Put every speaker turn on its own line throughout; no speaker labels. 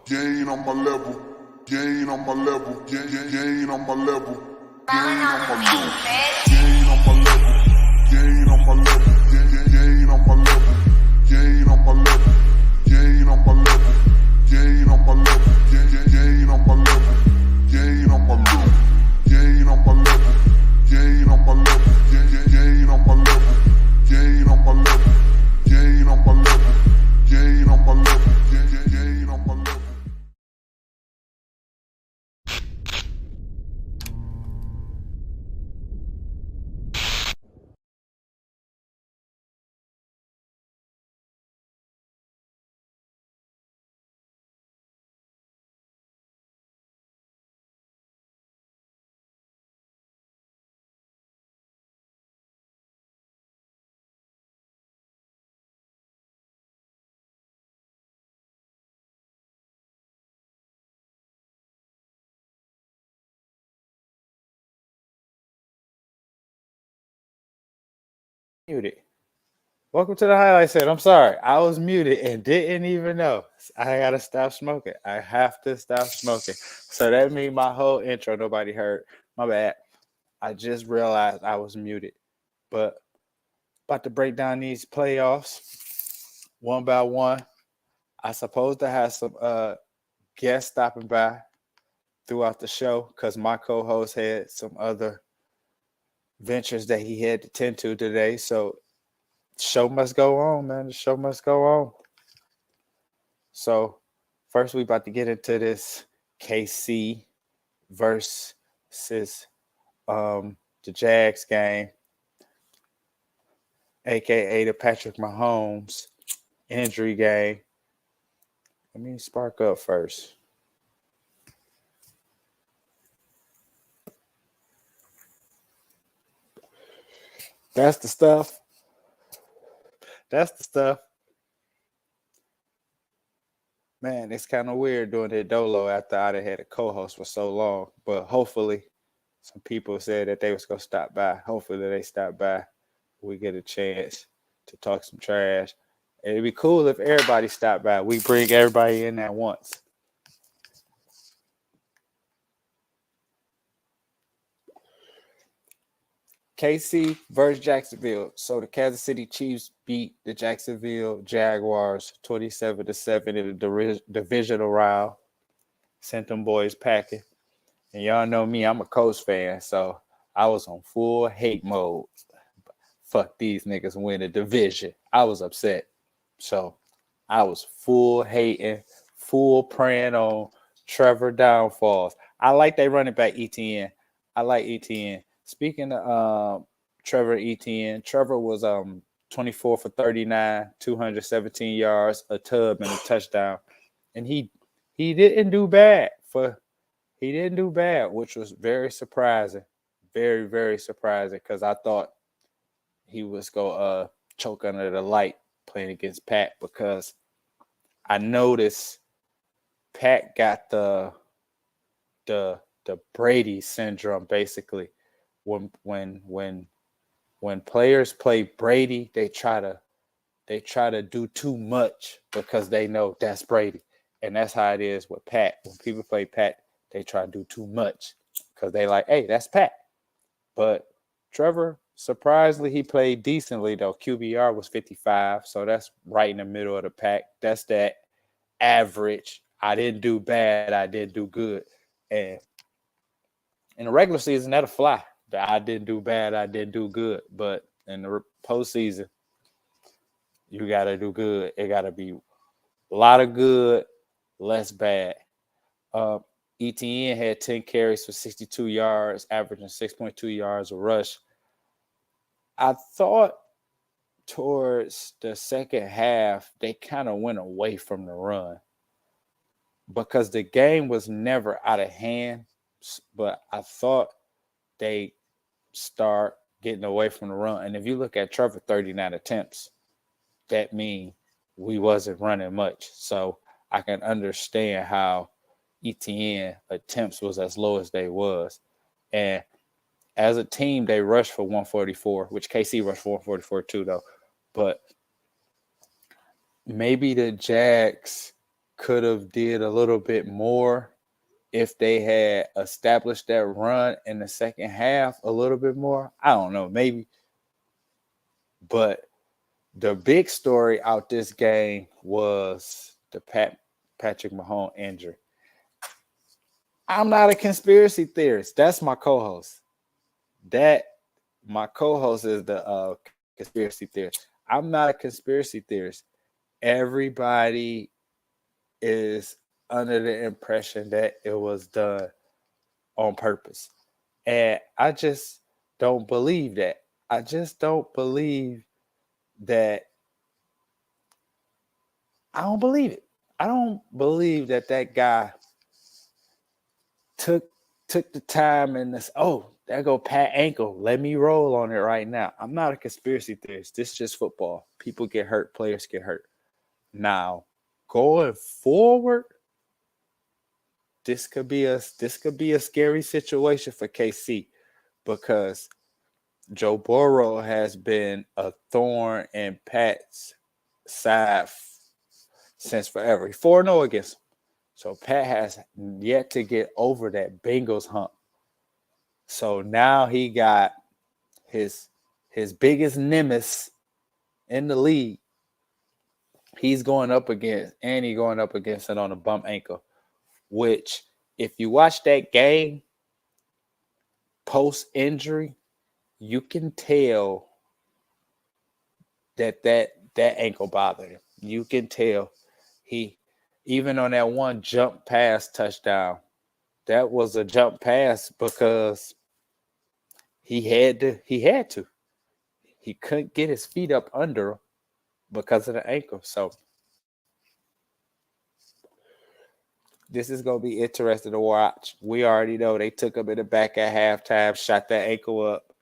Gain on my level, gain on my level, gain on my level, gain on my level, gain on my level, gain on my level, gain on my level, gain on my level, gain on my level, gain on my level, gain on my level, gain on my level, gain on my level, gain on my level, gain on my level, gain on my level, gain on my level, gain on my level, gain on my level.
Muted. Welcome to the highlight set. I'm sorry. I was muted and didn't even know. I gotta stop smoking. I have to stop smoking. So that means my whole intro nobody heard. My bad. I just realized I was muted. But about to break down these playoffs one by one. I supposed to have some guests stopping by throughout the show because my co-host had some other ventures that he had to tend to today. So show must go on, man. The show must go on. So first we about to get into this KC versus the Jags game, aka the Patrick Mahomes injury game. Let me spark up first. That's the stuff. That's the stuff. Man, it's kind of weird doing it dolo after I had a co-host for so long. But hopefully, some people said that they was going to stop by. Hopefully, they stop by. We get a chance to talk some trash. It'd be cool if everybody stopped by. We bring everybody in at once. KC versus Jacksonville. So the Kansas City Chiefs beat the Jacksonville Jaguars 27-7 in the divisional round. Sent them boys packing. And y'all know me, I'm a Colts fan, so I was on full hate mode. Fuck these niggas win the division. I was upset. So I was full hating, full praying on Trevor downfalls. I like they running back ETN. I like ETN. Speaking of Trevor Etienne, Trevor was 24 for 39, 217 yards, a tub, and a touchdown. And he didn't do bad which was very surprising. Very, very surprising because I thought he was going to choke under the light playing against Pat because I noticed Pat got the Brady syndrome basically. When players play Brady, they try to do too much because they know that's Brady. And that's how it is with Pat. When people play Pat, they try to do too much because they like, hey, that's Pat. But Trevor, surprisingly, he played decently, though. QBR was 55, so that's right in the middle of the pack. That's that average. I didn't do bad. I didn't do good. And in the regular season, that'll fly. I didn't do bad. I didn't do good. But in the postseason, you got to do good. It got to be a lot of good, less bad. ETN had 10 carries for 62 yards, averaging 6.2 yards a rush. I thought towards the second half, they kind of went away from the run because the game was never out of hand. But I thought they start getting away from the run. And if you look at Trevor, 39 attempts, that means we wasn't running much. So I can understand how ETN attempts was as low as they was. And as a team, they rushed for 144, which KC rushed for 144 too, though. But maybe the Jags could have did a little bit more if they had established that run in the second half a little bit more. I don't know, maybe. But the big story out this game was the Patrick Mahomes injury. I'm not a conspiracy theorist. That's my co-host. My co-host is the conspiracy theorist. I'm not a conspiracy theorist. Everybody is under the impression that it was done on purpose. And I just don't believe that. I just don't believe that. I don't believe it. I don't believe that guy took the time and this, there go Pat ankle. Let me roll on it right now. I'm not a conspiracy theorist. This is just football. People get hurt. Players get hurt. Now, going forward, this could be a scary situation for KC because Joe Burrow has been a thorn in Pat's side since forever. He's 4-0 against him. So Pat has yet to get over that Bengals hump. So now he got his biggest nemesis in the league. He's going up against it on a bump ankle, which if you watch that game post-injury, you can tell that ankle bothered him. You can tell he, even on that one jump pass touchdown, that was a jump pass because he had to. He couldn't get his feet up under him because of the ankle. So this is going to be interesting to watch. We already know they took him in the back at halftime, shot that ankle up.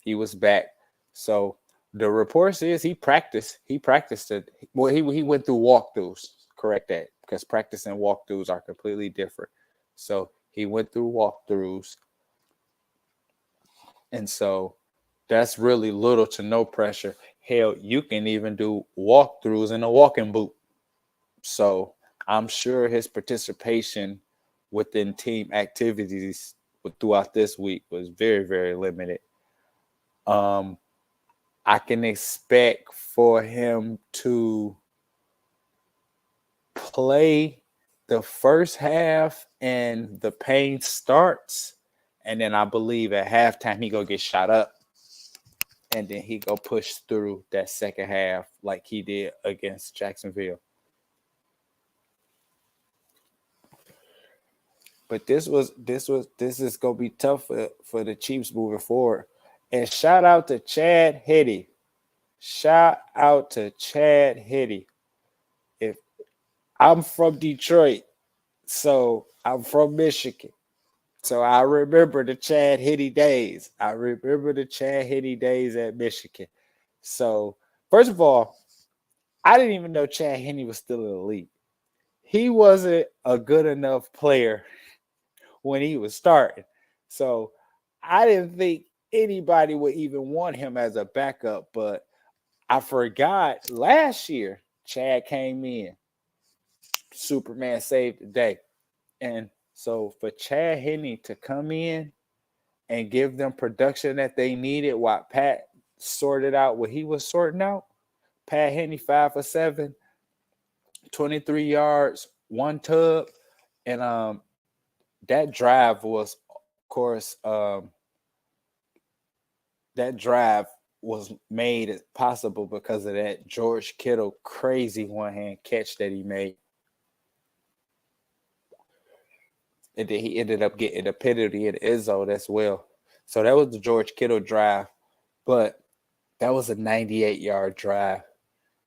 He was back. So the report says he practiced. He practiced it. Well, he went through walkthroughs. Correct that, because practice and walkthroughs are completely different. So he went through walkthroughs. And so that's really little to no pressure. Hell, you can even do walkthroughs in a walking boot. So I'm sure his participation within team activities throughout this week was very, very limited. I can expect for him to play the first half and the pain starts. And then I believe at halftime he gonna get shot up. And then he go push through that second half like he did against Jacksonville. But this is gonna be tough for the Chiefs moving forward. And shout out to Chad Hitty. If I'm from Detroit, so I'm from Michigan. So I remember the Chad Hitty days. at Michigan. So first of all, I didn't even know Chad Henne was still in the league. He wasn't a good enough player when he was starting. So I didn't think anybody would even want him as a backup. But I forgot last year, Chad came in. Superman saved the day. And so for Chad Henne to come in and give them production that they needed while Pat sorted out what he was sorting out, Pat Henne 5 for 7, 23 yards, 1 tub, and that drive was, of course, that drive was made possible because of that George Kittle crazy one-hand catch that he made. And then he ended up getting a penalty in the zone as well. So that was the George Kittle drive. But that was a 98-yard drive.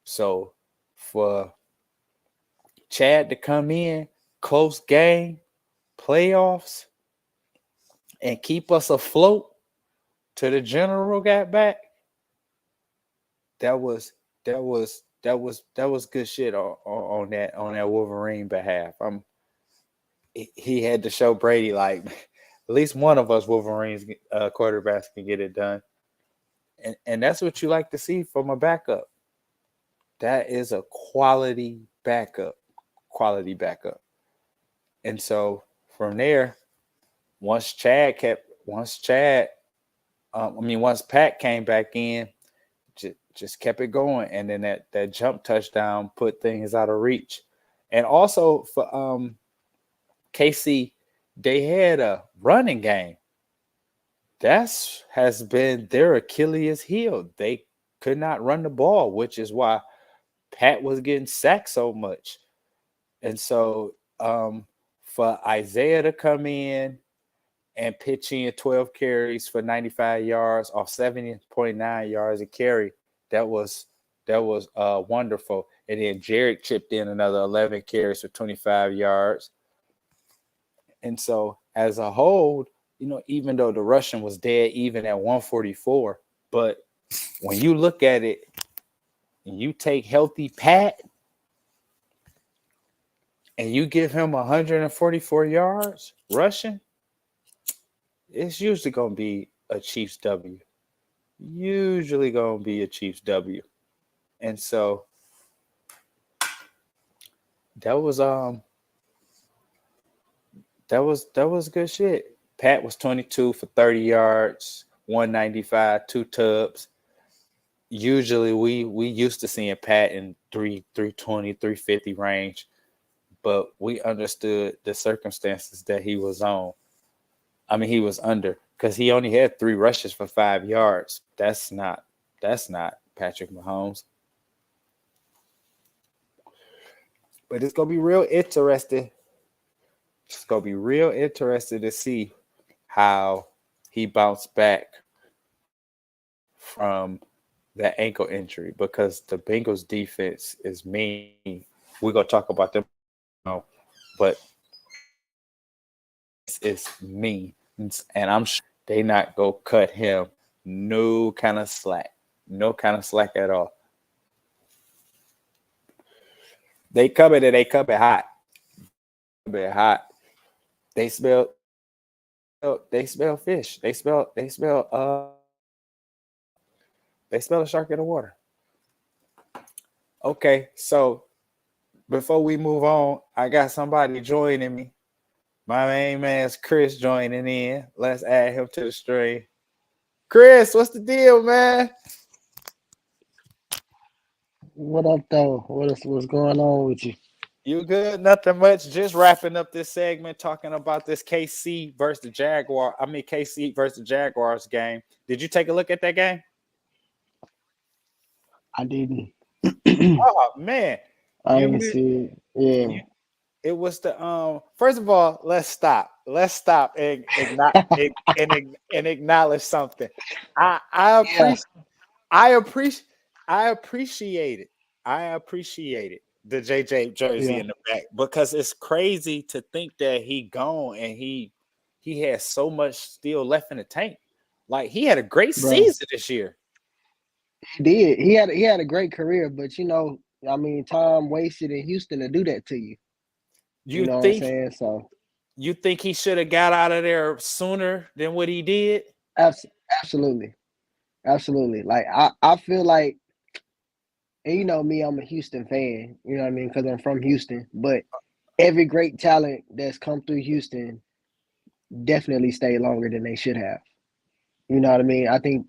So for Chad to come in, close game, playoffs, and keep us afloat to the general got back, that was good shit on that Wolverine behalf. He had to show Brady like at least one of us Wolverines quarterbacks can get it done. And that's what you like to see from a backup. That is a quality backup. quality back up. And so from there, once Pat came back in, just kept it going, and then that jump touchdown put things out of reach. And also for KC, they had a running game. That has been their Achilles heel. They could not run the ball, which is why Pat was getting sacked so much. And so for Isaiah to come in and pitch in 12 carries for 95 yards off 70.9 yards a carry, that was wonderful. And then Jared chipped in another 11 carries for 25 yards. And so as a whole, even though the rushing was dead even at 144, but when you look at it and you take healthy Pat and you give him 144 yards rushing, it's usually going to be a Chiefs W. Usually going to be a Chiefs W. And so that was good shit. Pat was 22 for 30 yards, 195, 2 tubs. Usually we used to seeing Pat in 320, 350 range, but we understood the circumstances that he was on. I mean, he was under, because he only had 3 rushes for 5 yards. That's not Patrick Mahomes. But it's gonna be real interesting. It's gonna be real interesting to see how he bounced back from that ankle injury, because the Bengals defense is mean. We're gonna talk about them, but it's mean, and I'm sure they not go cut him no kind of slack at all. They come in and they come in hot. They smell fish. They smell a shark in the water. Okay, so before we move on, I got somebody joining me. My main man's Chris joining in. Let's add him to the stream. Chris, what's the deal, man?
What up, though? What's going on with you?
You good? Nothing much. Just wrapping up this segment, talking about this KC versus the Jaguars game. Did you take a look at that game?
I didn't.
Oh man,
I didn't see it. Yeah.
It was the First of all, let's stop and acknowledge something. I appreciate it. The JJ jersey in the back, because it's crazy to think that he gone and he has so much still left in the tank. Like, he had a great season this year.
He did. He had a great career, but time wasted in Houston to do that to you. You know what I'm saying? So
you think he should have got out of there sooner than what he did?
Absolutely. Like I feel like, and you know me, I'm a Houston fan, you know what I mean, because I'm from Houston. But every great talent that's come through Houston definitely stayed longer than they should have. You know what I mean? I think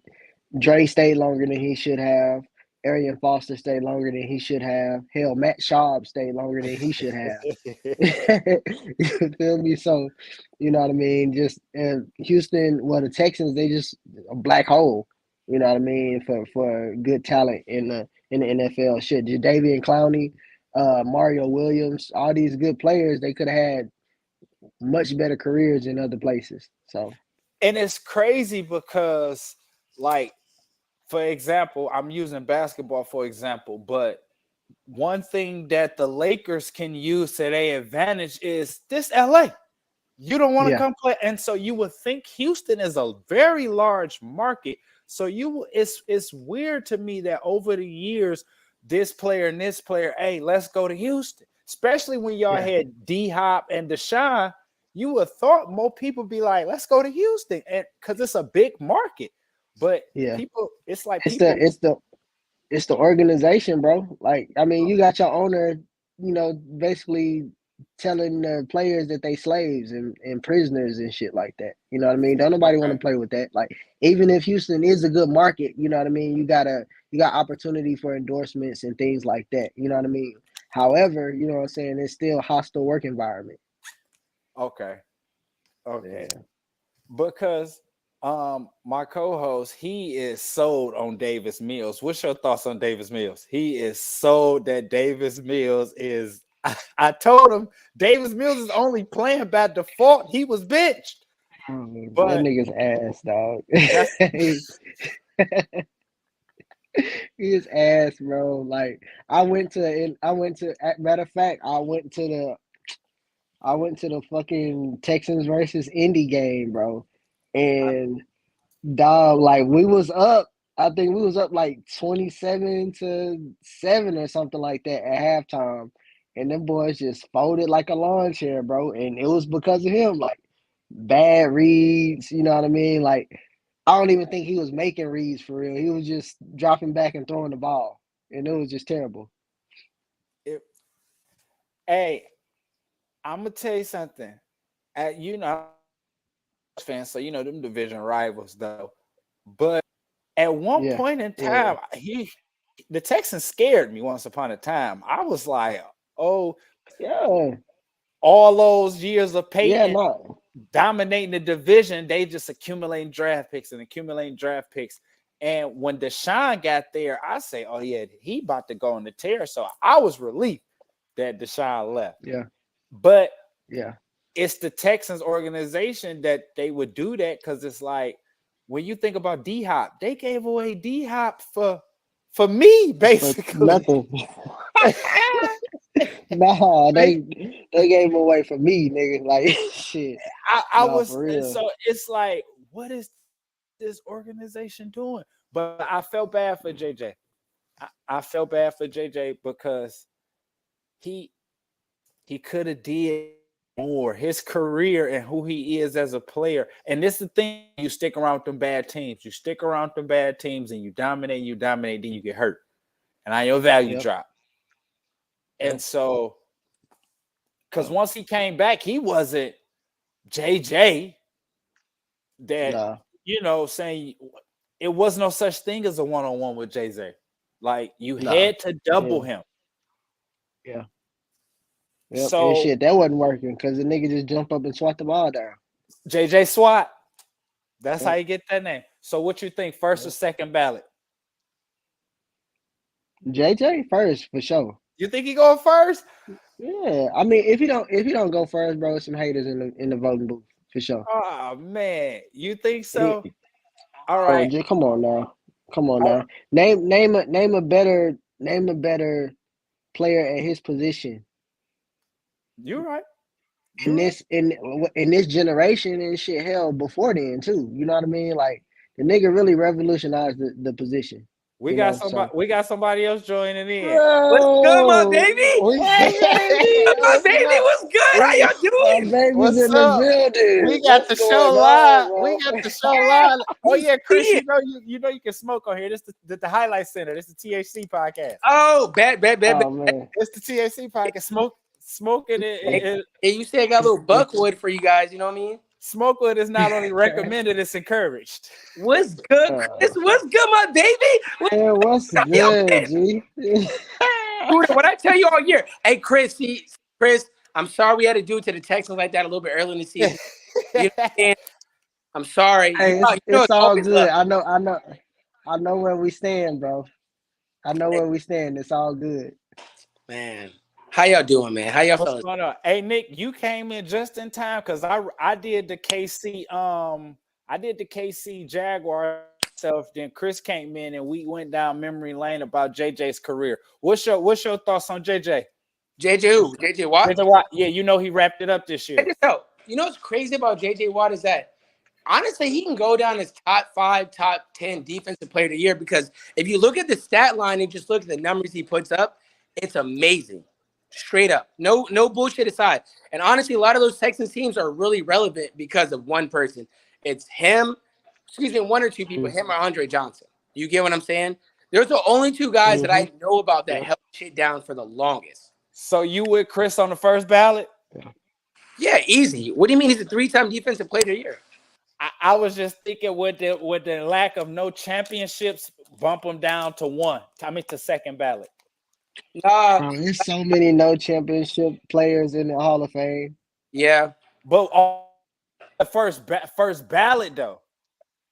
Dre stayed longer than he should have. Arian Foster stayed longer than he should have. Hell, Matt Schaub stayed longer than he should have. You feel me? So, you know what I mean? Just Houston, the Texans, they just a black hole. You know what I mean? For good talent in the NFL. Shit, Jadeveon Clowney, Mario Williams, all these good players, they could have had much better careers in other places. So,
and it's crazy because, like, for example, I'm using basketball for example, but one thing that the Lakers can use to their advantage is this LA. You don't want to come play. And so you would think Houston is a very large market. So it's weird to me that over the years, this player and this player, hey, let's go to Houston. Especially when y'all had D-Hop and Deshaun, you would have thought more people be like, let's go to Houston, and because it's a big market. But people, it's the
organization, bro. Like, I mean, you got your owner basically telling the players that they slaves and prisoners and shit like that. You know what I mean? Don't nobody want to play with that. Like, even if Houston is a good market, you know what I mean? You got opportunity for endorsements and things like that. You know what I mean? However, you know what I'm saying, it's still hostile work environment.
Okay. Because my co-host, he is sold on Davis Mills. What's your thoughts on Davis Mills? He is sold that Davis Mills is. I told him Davis Mills is only playing by default. He was benched.
But that nigga's ass, dog. His ass, bro. Like, matter of fact, I went to the fucking Texans versus Indy game, bro. And dog, like, we was up. I think we was up like 27-7 or something like that at halftime. And them boys just folded like a lawn chair, bro. And it was because of him. Like, bad reads, you know what I mean? Like, I don't even think he was making reads for real. He was just dropping back and throwing the ball. And it was just terrible.
Hey, I'm going to tell you something. Fans, so them division rivals though. But at one point in time, the Texans scared me once upon a time. I was like, oh
yeah,
all those years of Peyton dominating the division, they just accumulating draft picks. And when Deshaun got there, I say, oh yeah, he about to go on the tear. So I was relieved that Deshaun left.
Yeah.
But
yeah,
it's the Texans organization that they would do that, because it's like, when you think about D-Hop, they gave away D-Hop for me, basically.
For nothing. Nah, they gave him away for me, nigga. Like, shit.
I was, so it's like, what is this organization doing? But I felt bad for JJ. I felt bad for JJ because he could have did more. His career and who he is as a player. And this is the thing, you stick around with them bad teams. You stick around with them bad teams and you dominate, then you get hurt. And now your value drop. And so, because once he came back, he wasn't JJ that, saying it was no such thing as a one-on-one with JJ. Like, you had to double him.
Yeah. Yep.
So
and shit, that wasn't working because the nigga just jump up and swat the ball down.
JJ Swat. That's how you get that name. So what you think, first or second ballot?
JJ first for sure.
You think he going first?
Yeah. I mean, if he don't go first, bro, some haters in the voting booth for sure.
Oh man, you think so? All right.
Oh, come on now. Name a better player at his position.
You're right.
In this generation and shit, hell, before then too. You know what I mean? Like, the nigga really revolutionized the position.
We got somebody else joining in.
What's good, my baby? My baby, what's good? How y'all doing?
My baby's in the building.
We got the show live. Oh yeah, Chris, you know you can smoke on here. This is the Highlight Center. This is the THC podcast.
Oh, bad.
Man.
It's the THC podcast. Smoking it.
Hey, you said I got a little buckwood for you guys. You know what I mean?
Smokewood is not only recommended, it's encouraged.
What's good, Chris? What's good, my baby?
What's good, G?
What I tell you all year. Hey, Chris, I'm sorry we had to do it to the Texans like that a little bit early in the season. You know, I'm sorry.
Hey, it's all good. I know where we stand, bro. I know where we stand. It's all good.
Man. How y'all doing, man? How y'all feeling?
What's going on? Hey, Nick, you came in just in time because I did the KC Jaguar stuff. Then Chris came in and we went down memory lane about JJ's career. What's your thoughts on JJ?
JJ who? JJ Watt?
JJ Watt. Yeah, he wrapped it up this year.
You know what's crazy about JJ Watt is that honestly he can go down as top 5, top 10 defensive player of the year, because if you look at the stat line and just look at the numbers he puts up, it's amazing. Straight up. No bullshit aside. And honestly, a lot of those Texans teams are really relevant because of one person. It's him, one or two people, him or Andre Johnson. You get what I'm saying? There's the only two guys that I know about that held shit down for the longest.
So you with Chris on the first ballot?
Yeah, easy. What do you mean he's a 3-time defensive player of the year?
I was just thinking with the lack of no championships, bump him down to one. I mean to second ballot.
Nah.
Bro, there's so many no championship players in the Hall of Fame.
Yeah.
But on the first ballot though.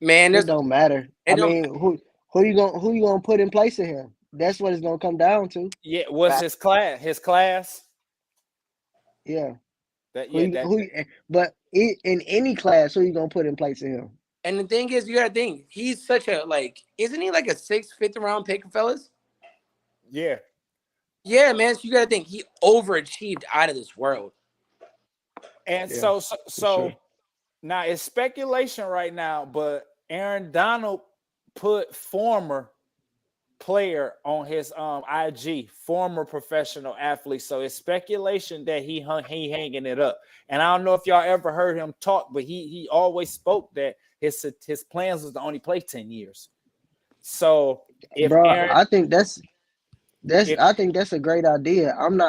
Man,
It don't matter.
It
I
don't
mean, who you gonna put in place of him? That's what it's gonna come down to.
Yeah, what's his class? His class?
Yeah.
That
But in any class, who you gonna put in place of him?
And the thing is, you gotta think, he's such a isn't he like a 6th, 5th round pick, fellas?
Yeah.
Yeah, man. So you gotta think he overachieved out of this world.
And
Yeah,
so
sure.
now it's speculation right now, but Aaron Donald put former player on his IG, former professional athlete. So it's speculation that he hanging it up. And I don't know if y'all ever heard him talk, but he always spoke that his plans was to only play 10 years. So if
Bro,
Aaron,
I think that's a great idea. I'm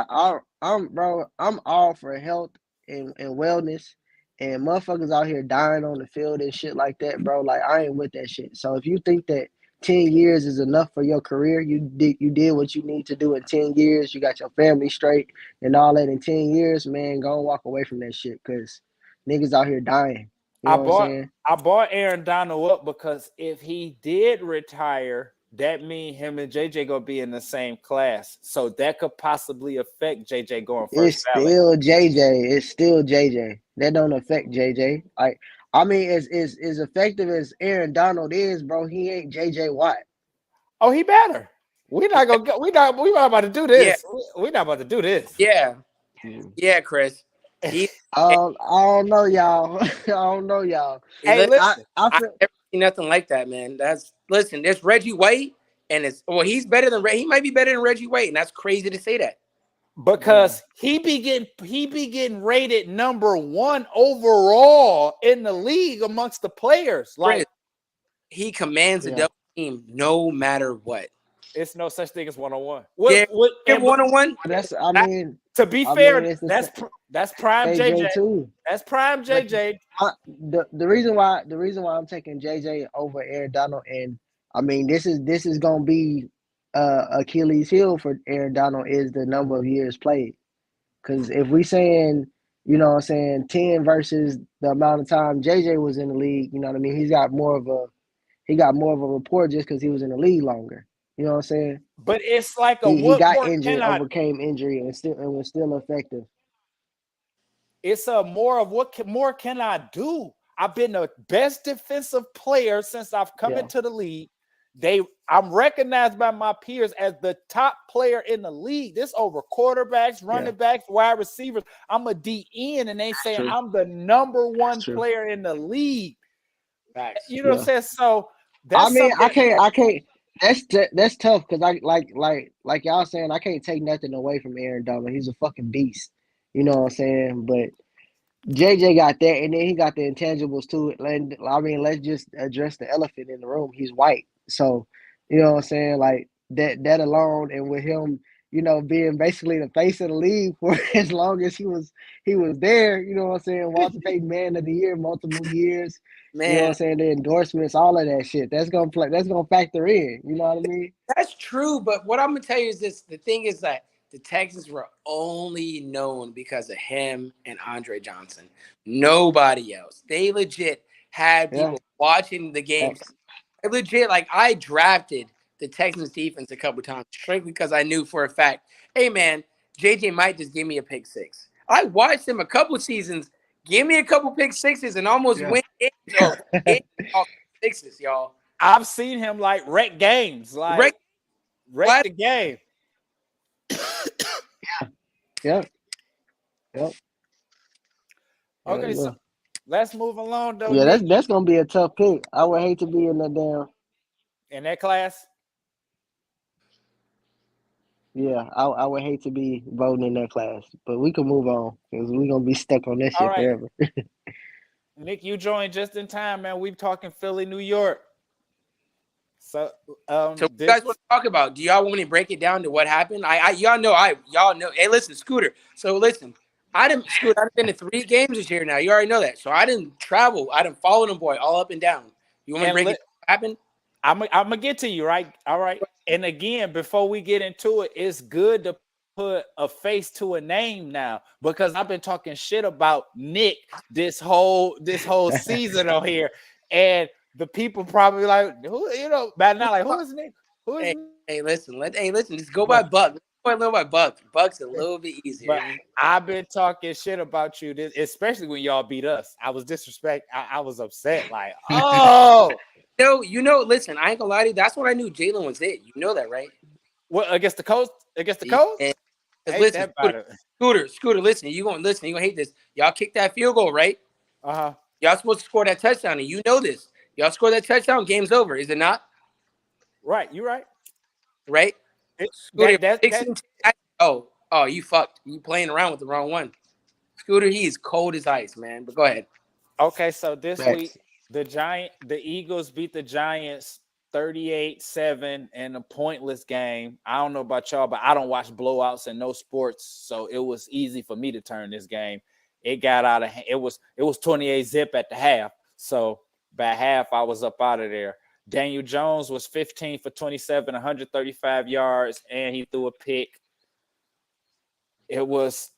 all for health and wellness, and motherfuckers out here dying on the field and shit like that, bro. Like, I ain't with that shit. So if you think that 10 years is enough for your career, you did what you need to do in 10 years, you got your family straight and all that in 10 years, man, go and walk away from that shit, because niggas out here dying. You know what I'm saying?
I bought Aaron Donald up because if he did retire, that means him and JJ gonna be in the same class. So that could possibly affect JJ going first ballot.
Still JJ. It's still JJ. That don't affect JJ. I mean, as effective as Aaron Donald is, bro, he ain't JJ Watt.
Oh, he better. We're not about to do this. Yeah. We're not about to do this.
Yeah. Yeah, Chris.
I don't know, y'all. I don't know, y'all.
Hey, listen,
I never seen nothing like that, man. There's Reggie White, and he's better than he might be better than Reggie White, and that's crazy to say that.
Because he be getting rated number 1 overall in the league amongst the players. Like,
he commands a double team no matter what.
It's no such thing as one-on-one.
One-on-one.
To be fair, that's prime JJ
too.
That's prime JJ.
The reason why I'm taking JJ over Aaron Donald, and I mean this is gonna be Achilles heel for Aaron Donald, is the number of years played. Because if we saying, 10 versus the amount of time JJ was in the league, you know what I mean, he got more of a rapport just because he was in the league longer. You know what I'm saying?
But it's like
he got injured, overcame injury, and was still effective.
It's more of what more can I do? I've been the best defensive player since I've come into the league. I'm recognized by my peers as the top player in the league. This over quarterbacks, running backs, wide receivers. I'm a DN, and they saying I'm the number 1 player in the league. You know what I'm saying? So that's
I can't. That's tough, because I like y'all saying, I can't take nothing away from Aaron Donald. He's a fucking beast. You know what I'm saying? But JJ got that, and then he got the intangibles too. I mean, let's just address the elephant in the room. He's white. So, you know what I'm saying? Like that alone, and with him, being basically the face of the league for as long as he was there, you know what I'm saying? Walter Payton Man of the Year, multiple years. Man. You know what I'm saying? The endorsements, all of that shit. That's gonna factor in. You know what I mean?
That's true, but what I'm gonna tell you is this: the thing is that the Texans were only known because of him and Andre Johnson. Nobody else. They legit had people watching the games. Legit, I drafted the Texans defense a couple times strictly because I knew for a fact, hey man, JJ might just give me a pick 6. I watched him a couple seasons, give me a couple pick 6s, and almost win games. Off 6s, y'all.
I've seen him wreck games, wreck the game.
Yep.
Okay, so let's move along though.
Yeah, that's gonna be a tough pick. I would hate to be in
that class.
Yeah, I would hate to be voting in that class, but we can move on because we're gonna be stuck on that shit forever.
Nick, you joined just in time, man. We're talking Philly, New York. So
So what you guys want to talk about? Do y'all want me to break it down to what happened? Y'all know. Hey, listen, Scooter. So listen, Scooter. I've been to 3 games this year now. You already know that. So I didn't travel. I didn't follow them boy all up and down. You want me to break it down what happened?
I'm gonna get to you, right? All right. And again, before we get into it, it's good to put a face to a name now, because I've been talking shit about Nick this whole season on here, and the people probably like, who, you know, but not like, who is Nick? Who is Nick?
Hey, listen, just go by Buck. Let's go by Buck. Buck's a little bit easier.
But I've been talking shit about you, especially when y'all beat us. I was I was upset. Like, oh.
Listen, I ain't gonna lie to you. That's what I knew Jalen was it. You know that, right?
What, against the Colts? Against the Colts?
Yeah. Listen, Scooter, listen, you're gonna hate this. Y'all kicked that field goal, right?
Uh-huh.
Y'all supposed to score that touchdown, and you know this. Y'all score that touchdown, game's over, is it not?
Right, you're right.
Right?
Scooter,
you fucked. You playing around with the wrong one. Scooter, he is cold as ice, man. But go ahead.
Okay, so this week the Eagles beat the Giants 38-7 in a pointless game. I don't know about y'all, but I don't watch blowouts and no sports, so it was easy for me to turn this game. It got out of hand. It was 28-zip at the half. So by half, I was up out of there. Daniel Jones was 15 for 27, 135 yards, and he threw a pick. It was.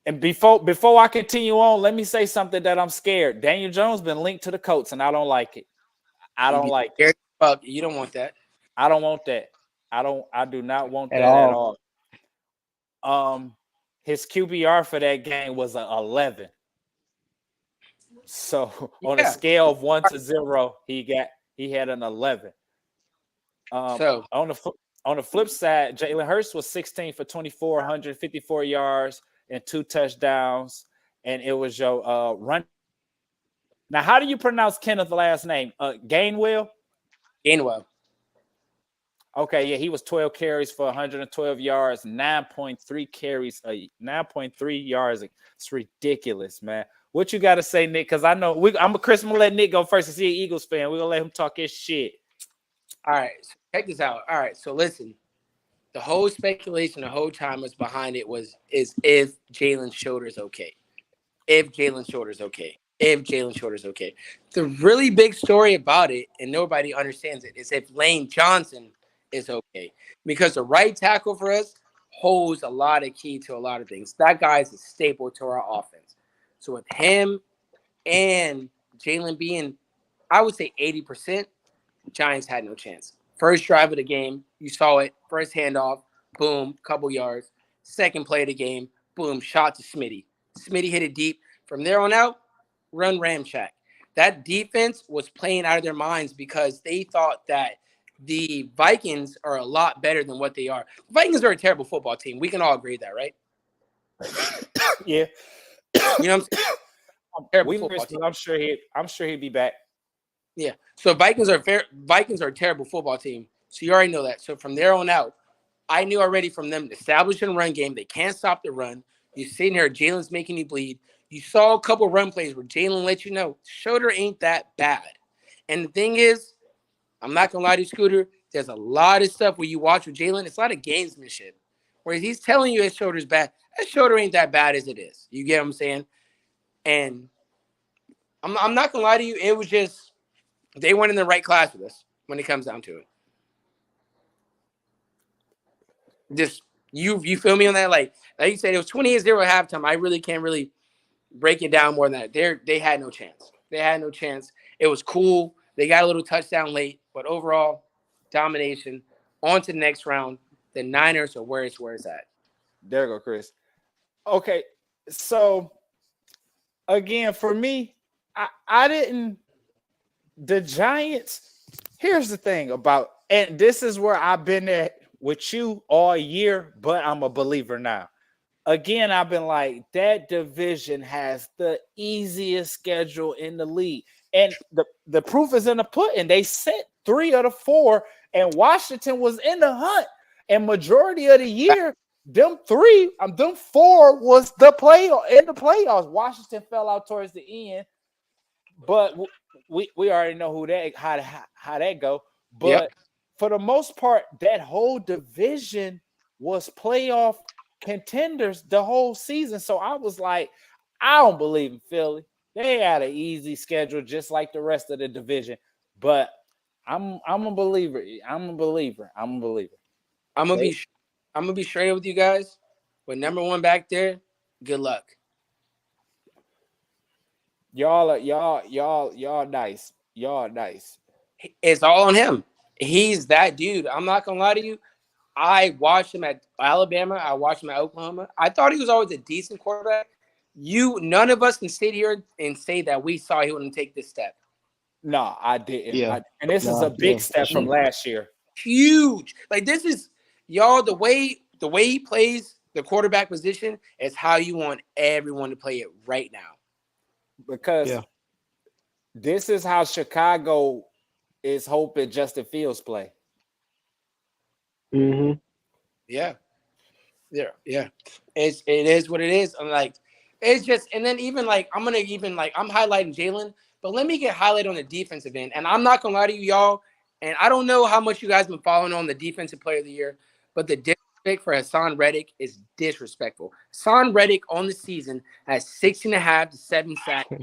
And before I continue on, let me say something that I'm scared. Daniel Jones been linked to the Colts, and I don't like it. I don't like it.
You don't want that.
I don't want that. I do not want that
at
all. His QBR for that game was 11. So on a scale of 1 to 0, he had an 11. So on the flip side, Jalen Hurts was 16 for 24, 154 yards. And 2 touchdowns, and it was your run. Now, how do you pronounce Kenneth's last name? Gainwell?
Gainwell.
Okay, yeah, he was 12 carries for 112 yards, 9.3 carries, 9.3 yards. It's ridiculous, man. What you got to say, Nick? Because I know I'm gonna let Nick go first. Because he's an Eagles fan. We're gonna let him talk his shit.
All right, so check this out. All right, so listen. The whole speculation, the whole time was behind it is if Jalen Shorter's okay. If Jalen Shorter's okay. The really big story about it, and nobody understands it, is if Lane Johnson is okay. Because the right tackle for us holds a lot of key to a lot of things. That guy's a staple to our offense. So with him and Jalen being, I would say 80%, Giants had no chance. First drive of the game, you saw it. First handoff, boom, couple yards. Second play of the game, boom, shot to Smitty. Smitty hit it deep. From there on out, run Ramchak. That defense was playing out of their minds because they thought that the Vikings are a lot better than what they are. The Vikings are a terrible football team. We can all agree that, right?
Yeah.
You know what I'm saying?
I'm sure he'd be back.
Yeah. So Vikings are a terrible football team. So you already know that. So from there on out, I knew already from them establishing a run game. They can't stop the run. You're sitting here, Jalen's making you bleed. You saw a couple run plays where Jalen let you know Schroeder ain't that bad. And the thing is, I'm not gonna lie to you, Scooter. There's a lot of stuff where you watch with Jalen. It's a lot of gamesmanship. Whereas he's telling you his shoulder's bad. That shoulder ain't that bad as it is. You get what I'm saying? And I'm not gonna lie to you. It was just they weren't in the right class with us when it comes down to it. Just you feel me on that? Like you said, it was 28-0 at halftime. I really can't really break it down more than that. They had no chance. They had no chance. It was cool. They got a little touchdown late, but overall, domination. On to the next round. The Niners are where it's at.
There you go, Chris. Okay, so again, for me, I didn't. The Giants. Here's the thing about, and this is where I've been at with you all year, but I'm a believer now. Again, I've been like, that division has the easiest schedule in the league. And the proof is in the pudding. They sent 3 of the 4, and Washington was in the hunt. And majority of the year, them 4 was the playoffs. Washington fell out towards the end, but we already know how that go. But for the most part, that whole division was playoff contenders the whole season. So I was like, I don't believe in Philly. They had an easy schedule just like the rest of the division. But I'm a believer. I'm a believer. I'm gonna
be straight with you guys. With number one back there, good luck.
Y'all nice. Y'all nice.
It's all on him. He's that dude. I'm not gonna lie to you. I watched him at Alabama. I watched him at Oklahoma. I thought he was always a decent quarterback. None of us can sit here and say that we saw he wouldn't take this step.
No, I didn't.
Yeah.
And this is a big step from last year.
Huge. Like this is y'all the way he plays the quarterback position is how you want everyone to play it right now.
Because this is how Chicago is hoping Justin Fields play.
Mm-hmm.
Yeah. It is what it is. I'm like, it's just, and then even like I'm highlighting Jalen, but let me get highlighted on the defensive end. And I'm not gonna lie to you, y'all. And I don't know how much you guys been following on the defensive player of the year, but the disrespect for Hassan Reddick is disrespectful. Hassan Reddick on the season has 16.5 to 7 sacks,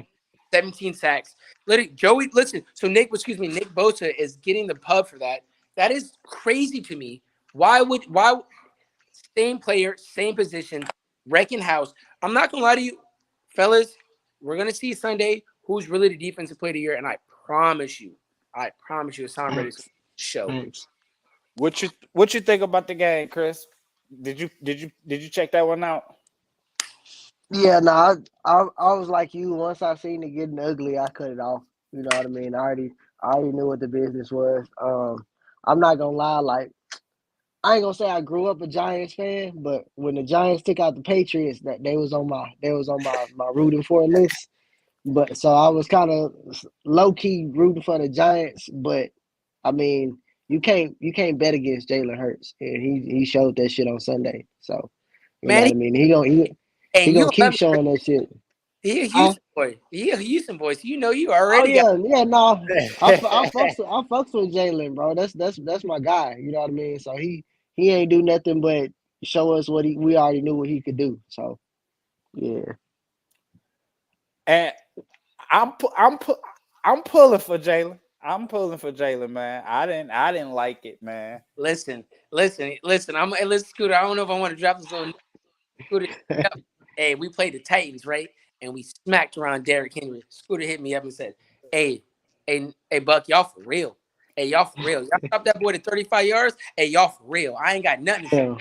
17 sacks. Nick Bosa is getting the pub for that. That is crazy to me. Why same player, same position, wrecking house? I'm not gonna lie to you, fellas. We're gonna see Sunday who's really the defensive player of the year, and I promise you, Hassan Reddick's show.
What you think about the game, Chris? Did you check that one out?
Yeah, no, I was like you. Once I seen it getting ugly, I cut it off. You know what I mean? I already knew what the business was. I'm not gonna lie, like I ain't gonna say I grew up a Giants fan, but when the Giants took out the Patriots, that they was on my rooting for list. But so I was kind of low key rooting for the Giants, but I mean, you can't bet against Jalen Hurts, and he showed that shit on Sunday. So you know what I mean? He gonna keep showing that shit.
He a Houston boy. He a Houston boy. So you know you already.
No. I fucks with Jalen, bro. That's my guy. You know what I mean? So he ain't do nothing but show us what we already knew what he could do. So yeah.
And I'm pulling for Jalen. I'm pulling for Jalen, man. I didn't like it, man.
Listen. Let's Scooter. I don't know if I want to drop this on Scooter. Hey, we played the Titans, right? And we smacked around Derrick Henry. Scooter hit me up and said, Hey, Buck, y'all for real. Hey, y'all for real. Y'all stopped that boy to 35 yards. Hey, y'all for real. I ain't got nothing to say.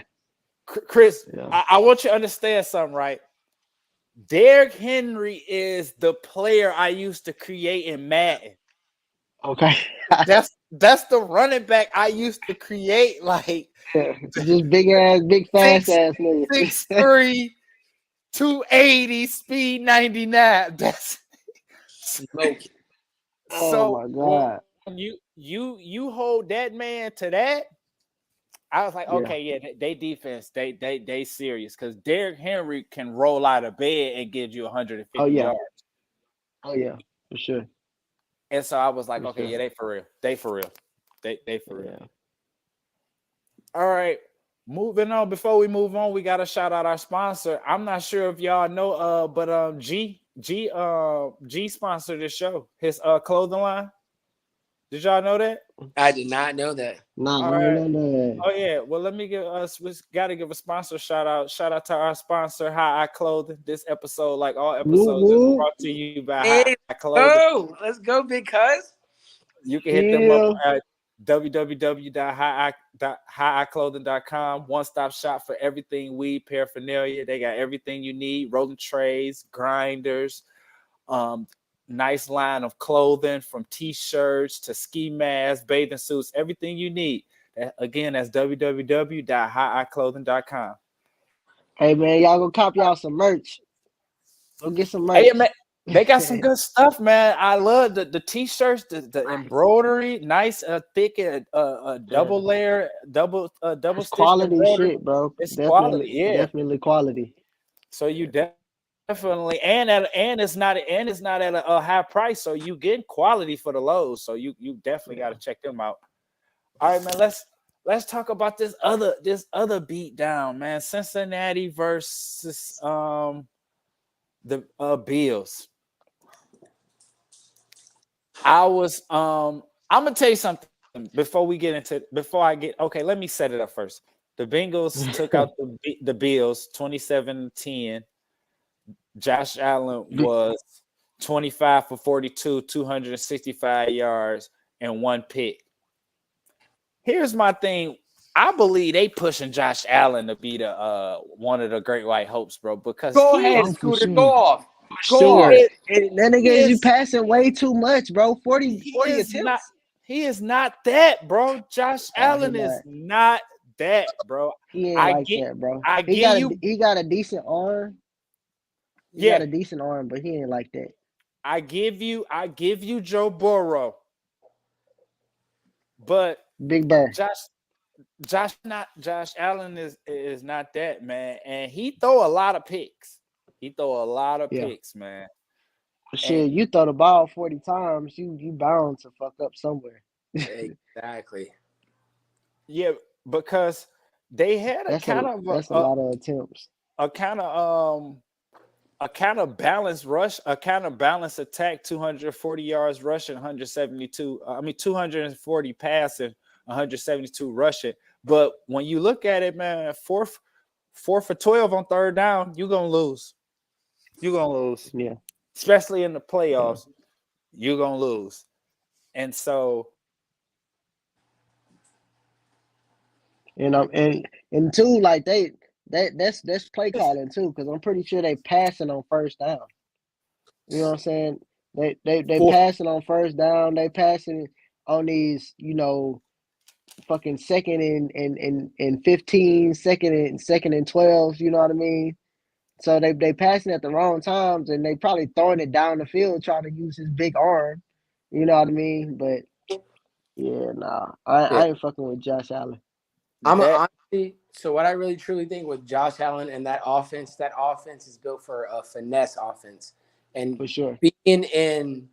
Chris, I want you to understand something, right? Derrick Henry is the player I used to create in Madden.
Okay.
That's the running back I used to create, like
just big fast ass nigga.
6'3", 280, speed 99. That's
smoke.
Oh my God.
When you hold that man to that, I was like, okay, yeah, they defense, they serious, because Derrick Henry can roll out of bed and give you 150 yards.
Oh yeah, for sure.
And so I was like, okay, yeah, they for real. They for real. They for real. All right. Moving on. Before we move on, we gotta shout out our sponsor. I'm not sure if y'all know, but G sponsored this show. His clothing line. Did y'all know that?
I did not know that.
No,
Oh yeah. Well, let me give us. We gotta give a sponsor shout out. Shout out to our sponsor, High Eye Clothing. This episode, like all episodes, is brought to you by High Eye Clothing.
Oh, let's go, big cuz.
You can hit them up at www.higheyeclothing.com. One-stop shop for everything weed paraphernalia. They got everything you need: rolling trays, grinders, nice line of clothing from t-shirts to ski masks, bathing suits, everything you need. Again, that's www.higheyeclothing.com.
Hey man, y'all go cop y'all some merch. Go get some merch.
Hey man, they got some good stuff, man. I love the t-shirts, the embroidery, nice, thick, double layer, double stitch
quality
embroidery.
shit, bro.
It's
definitely,
quality,
definitely quality.
So you definitely, and it's not at a high price, so you get quality for the lows. So you definitely got to check them out. All right, man. Let's talk about this other beat down, man. Cincinnati versus the Bills. I'm gonna tell you something before I get okay. Let me set it up first. The Bengals took out the Bills 27-10. Josh Allen was 25 for 42, 265 yards, and 1 pick. Here's my thing. I believe they pushing Josh Allen to be the one of the great white hopes, bro. Because
Go ahead, Scooter.
sure.
Go off.
Sure.
Go off.
That nigga is you passing way too much, bro. 40 attempts.
He is not that, bro. Josh Allen is not that, bro.
He ain't that, bro. He got a decent arm. He got a decent arm, but he ain't like that.
I give you Joe Burrow. But
Big Bird.
Josh Allen is not that, man. And he throw a lot of picks. Picks, man.
Shit, you throw the ball 40 times, you bound to fuck up somewhere.
Exactly.
Yeah, because they had a
lot of attempts.
A kind of balanced rush, a kind of balanced attack, 240 yards rushing, 240 passing, 172 rushing. But when you look at it, man, 4 for 12 on third down, you're gonna lose.
Yeah.
Especially in the playoffs, you're gonna lose. And so,
and two, like that's play calling too, because I'm pretty sure they passing on first down. You know what I'm saying? They passing on first down. They passing on these, fucking second and 15, second and 12. You know what I mean? So they passing at the wrong times, and they probably throwing it down the field trying to use his big arm. You know what I mean? But yeah, nah, I ain't fucking with Josh Allen.
So what I really truly think with Josh Allen and that offense is built for a finesse offense. And
for sure,
being in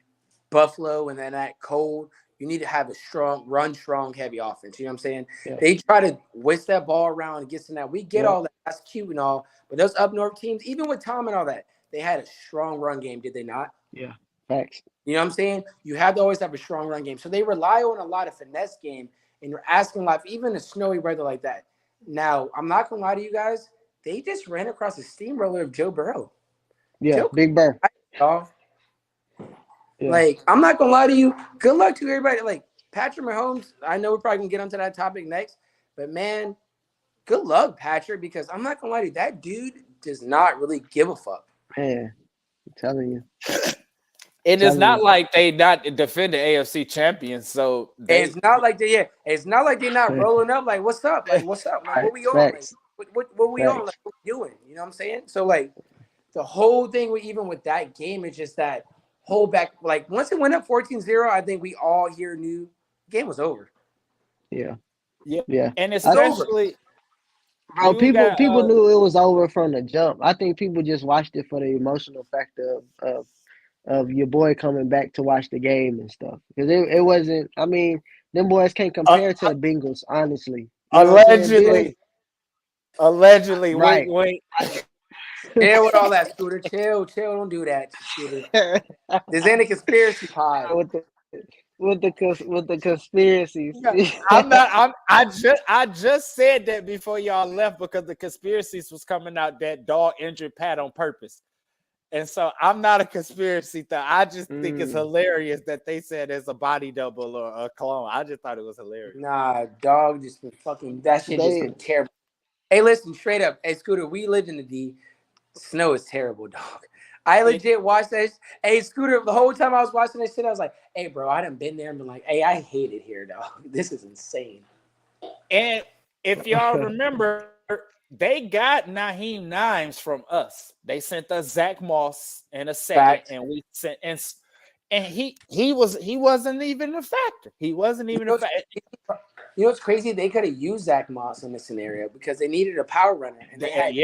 Buffalo and then that cold, you need to have a strong, heavy offense. You know what I'm saying? Yeah. They try to whisk that ball around and get to that. We get all that. That's cute and all. But those up north teams, even with Tom and all that, they had a strong run game, did they not?
Yeah, facts.
You know what I'm saying? You have to always have a strong run game. So they rely on a lot of finesse game, and you're asking life, even in snowy weather like that. Now, I'm not going to lie to you guys. They just ran across a steamroller of Joe Burrow.
Yeah, Big Burr.
Yeah. Like, I'm not going to lie to you. Good luck to everybody. Like, Patrick Mahomes, I know we're probably going to get onto that topic next. But, man, good luck, Patrick, because I'm not going to lie to you. That dude does not really give a fuck.
Man, I'm telling you.
It is not like they not defend the AFC champions. So
it's not like they're not rolling up. Like, what's up? Like, what's up? Like, what we on? Like, what we on? Like, what we doing? You know what I'm saying? So, like, the whole thing even with that game is just that hold back. Like, once it went up 14-0, I think we all here knew the game was over.
Yeah.
And especially,
people knew it was over from the jump. I think people just watched it for the emotional factor of your boy coming back to watch the game and stuff. Because it wasn't, I mean, them boys can't compare to the Bengals, honestly.
Allegedly.
Right.
Wait.
Chill with all that, Scooter. Chill. Don't do that, Scooter. This ain't a conspiracy pod.
With the conspiracies.
I just said that before y'all left because the conspiracies was coming out that dog injured Pat on purpose. And so I'm not a conspiracy theorist. I just think it's hilarious that they said it's a body double or a clone. I just thought it was hilarious.
Nah, dog just been fucking that shit just been terrible. Hey, listen, straight up. Hey, Scooter, we lived in the D. Snow is terrible, dog. I legit watched that. Hey, Scooter, the whole time I was watching this shit, I was like, hey, bro, I done been there and been like, hey, I hate it here, dog. This is insane.
And if y'all remember, they got Naheem Nimes from us. They sent us Zach Moss in a second,
Fact.
and we sent and he wasn't even a factor. He wasn't even a factor.
You know what's crazy? They could have used Zach Moss in this scenario because they needed a power runner, and they had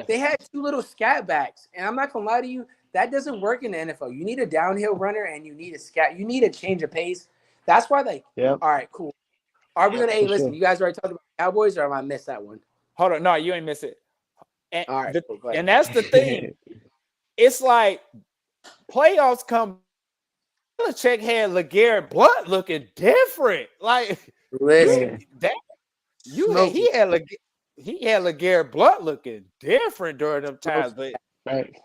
they had two little scat backs, and I'm not gonna lie to you, that doesn't work in the NFL. You need a downhill runner, and you need a scat. You need a change of pace. That's why all right, cool. Are we gonna? Hey, listen,
sure.
you guys already talked about Cowboys, or am I missed that one?
Hold on, no, you ain't miss it. And,
All right, cool, go ahead.
and that's the thing. It's like playoffs come. Belichick had LeGarrette Blount looking different. Like
Listen,
he had LeGarrette Blount looking different during them times. But
right.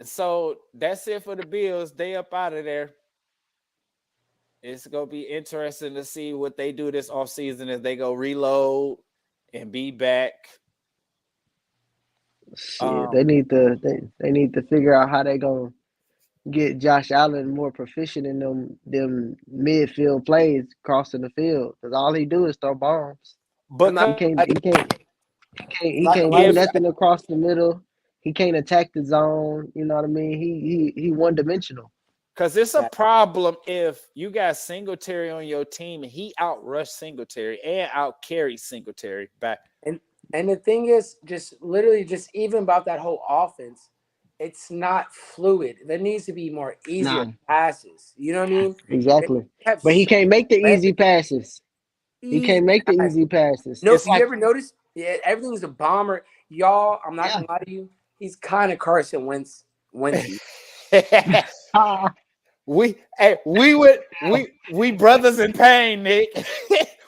so that's it for the Bills. They up out of there. It's gonna be interesting to see what they do this offseason as they go reload and be back.
Shit, they need to figure out how they gonna get Josh Allen more proficient in them midfield plays crossing the field, because all he do is throw bombs.
But
He can't do nothing across the middle. He can't attack the zone. You know what I mean? He one dimensional.
Because it's a problem if you got Singletary on your team and he outrushed Singletary and outcarried Singletary back.
And the thing is, just even about that whole offense, it's not fluid. There needs to be more easier passes. You know what I mean?
Exactly. But he can't make the easy passes. He can't make the easy passes.
No, you ever notice? Yeah, everything's a bomber. Y'all, I'm not gonna lie to you. He's kind of Carson Wentz.
We brothers in pain, Nick.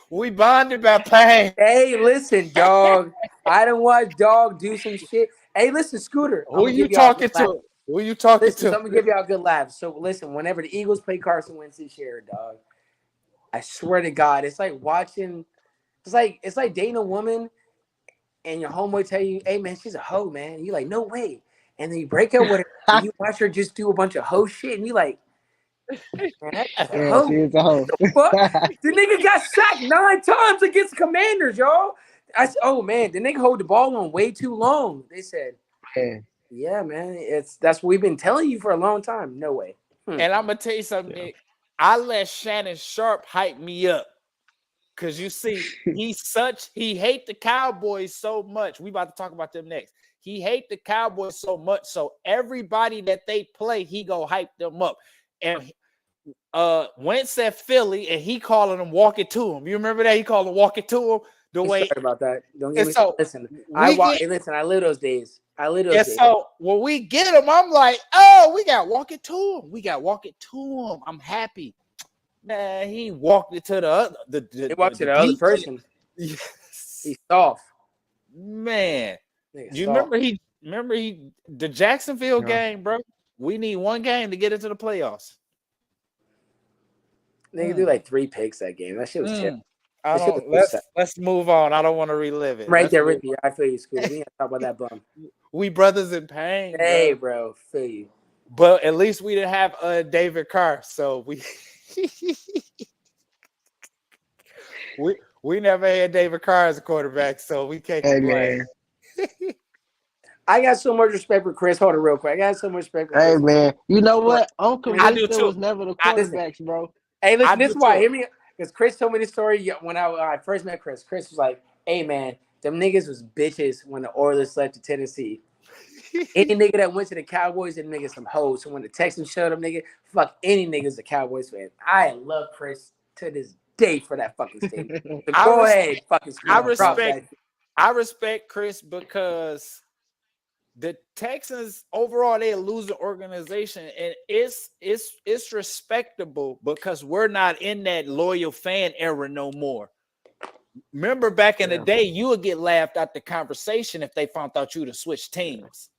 We bonded by pain.
Hey, listen, dog. I don't watch dog do some shit. Hey, listen, Scooter.
Who you talking to? Who you talking to?
I'm gonna give y'all a good laugh. So listen, whenever the Eagles play Carson Wentz this year, dog, I swear to God, it's like watching. It's like dating a woman, and your homeboy tell you, "Hey, man, she's a hoe, man." And you're like, "No way," and then you break up with her, and you watch her just do a bunch of hoe shit, and you like, "Man, that's a hoe."
She is a hoe.
The nigga got sacked 9 times against the Commanders, y'all. I said, "Oh man, the nigga hold the ball on way too long." They said, "Yeah, man, that's what we've been telling you for a long time." No way.
And I'm gonna tell you something, Nick. I let Shannon Sharp hype me up. Cause you see, he hate the Cowboys so much. We about to talk about them next. He hate the Cowboys so much, so everybody that they play, he go hype them up. And Wentz at Philly, and he calling them walk it to him. You remember that? He called them walk it to him. Sorry
about that. Don't get me.
So,
listen, I live those days.
So when we get him, I'm like, oh, we got walk it to him. I'm happy. Man, he walked it to the other.
He walked to the other person. He's soft.
Man, remember the Jacksonville game, bro? We need one game to get into the playoffs.
They do like 3 picks that game. That shit was chill.
Let's move on. I don't want to relive it.
Right there with you. I feel you, Scooter. We ain't talk about that bum.
We brothers in pain.
Hey, bro, feel you.
But at least we didn't have David Carr, so we never had David Carr as a quarterback, so we can't complain.
I got so much respect for Chris. Hold it real quick. I got so much respect for
Chris. Hey, man. You know what? I'm convinced
there
was never the quarterbacks, bro.
Hey, listen, this is why. Hear me. Because Chris told me the story when I first met Chris. Chris was like, hey, man, them niggas was bitches when the Oilers left to Tennessee. Any nigga that went to the Cowboys, them niggas some hoes. So when the Texans showed them, nigga, fuck any niggas a Cowboys fan. I love Chris to this day for that fucking statement. So go ahead, fucking
I respect Chris because the Texans overall, they're a losing organization, and it's respectable because we're not in that loyal fan era no more. Remember back in the day, you would get laughed at the conversation if they found out you to switch teams.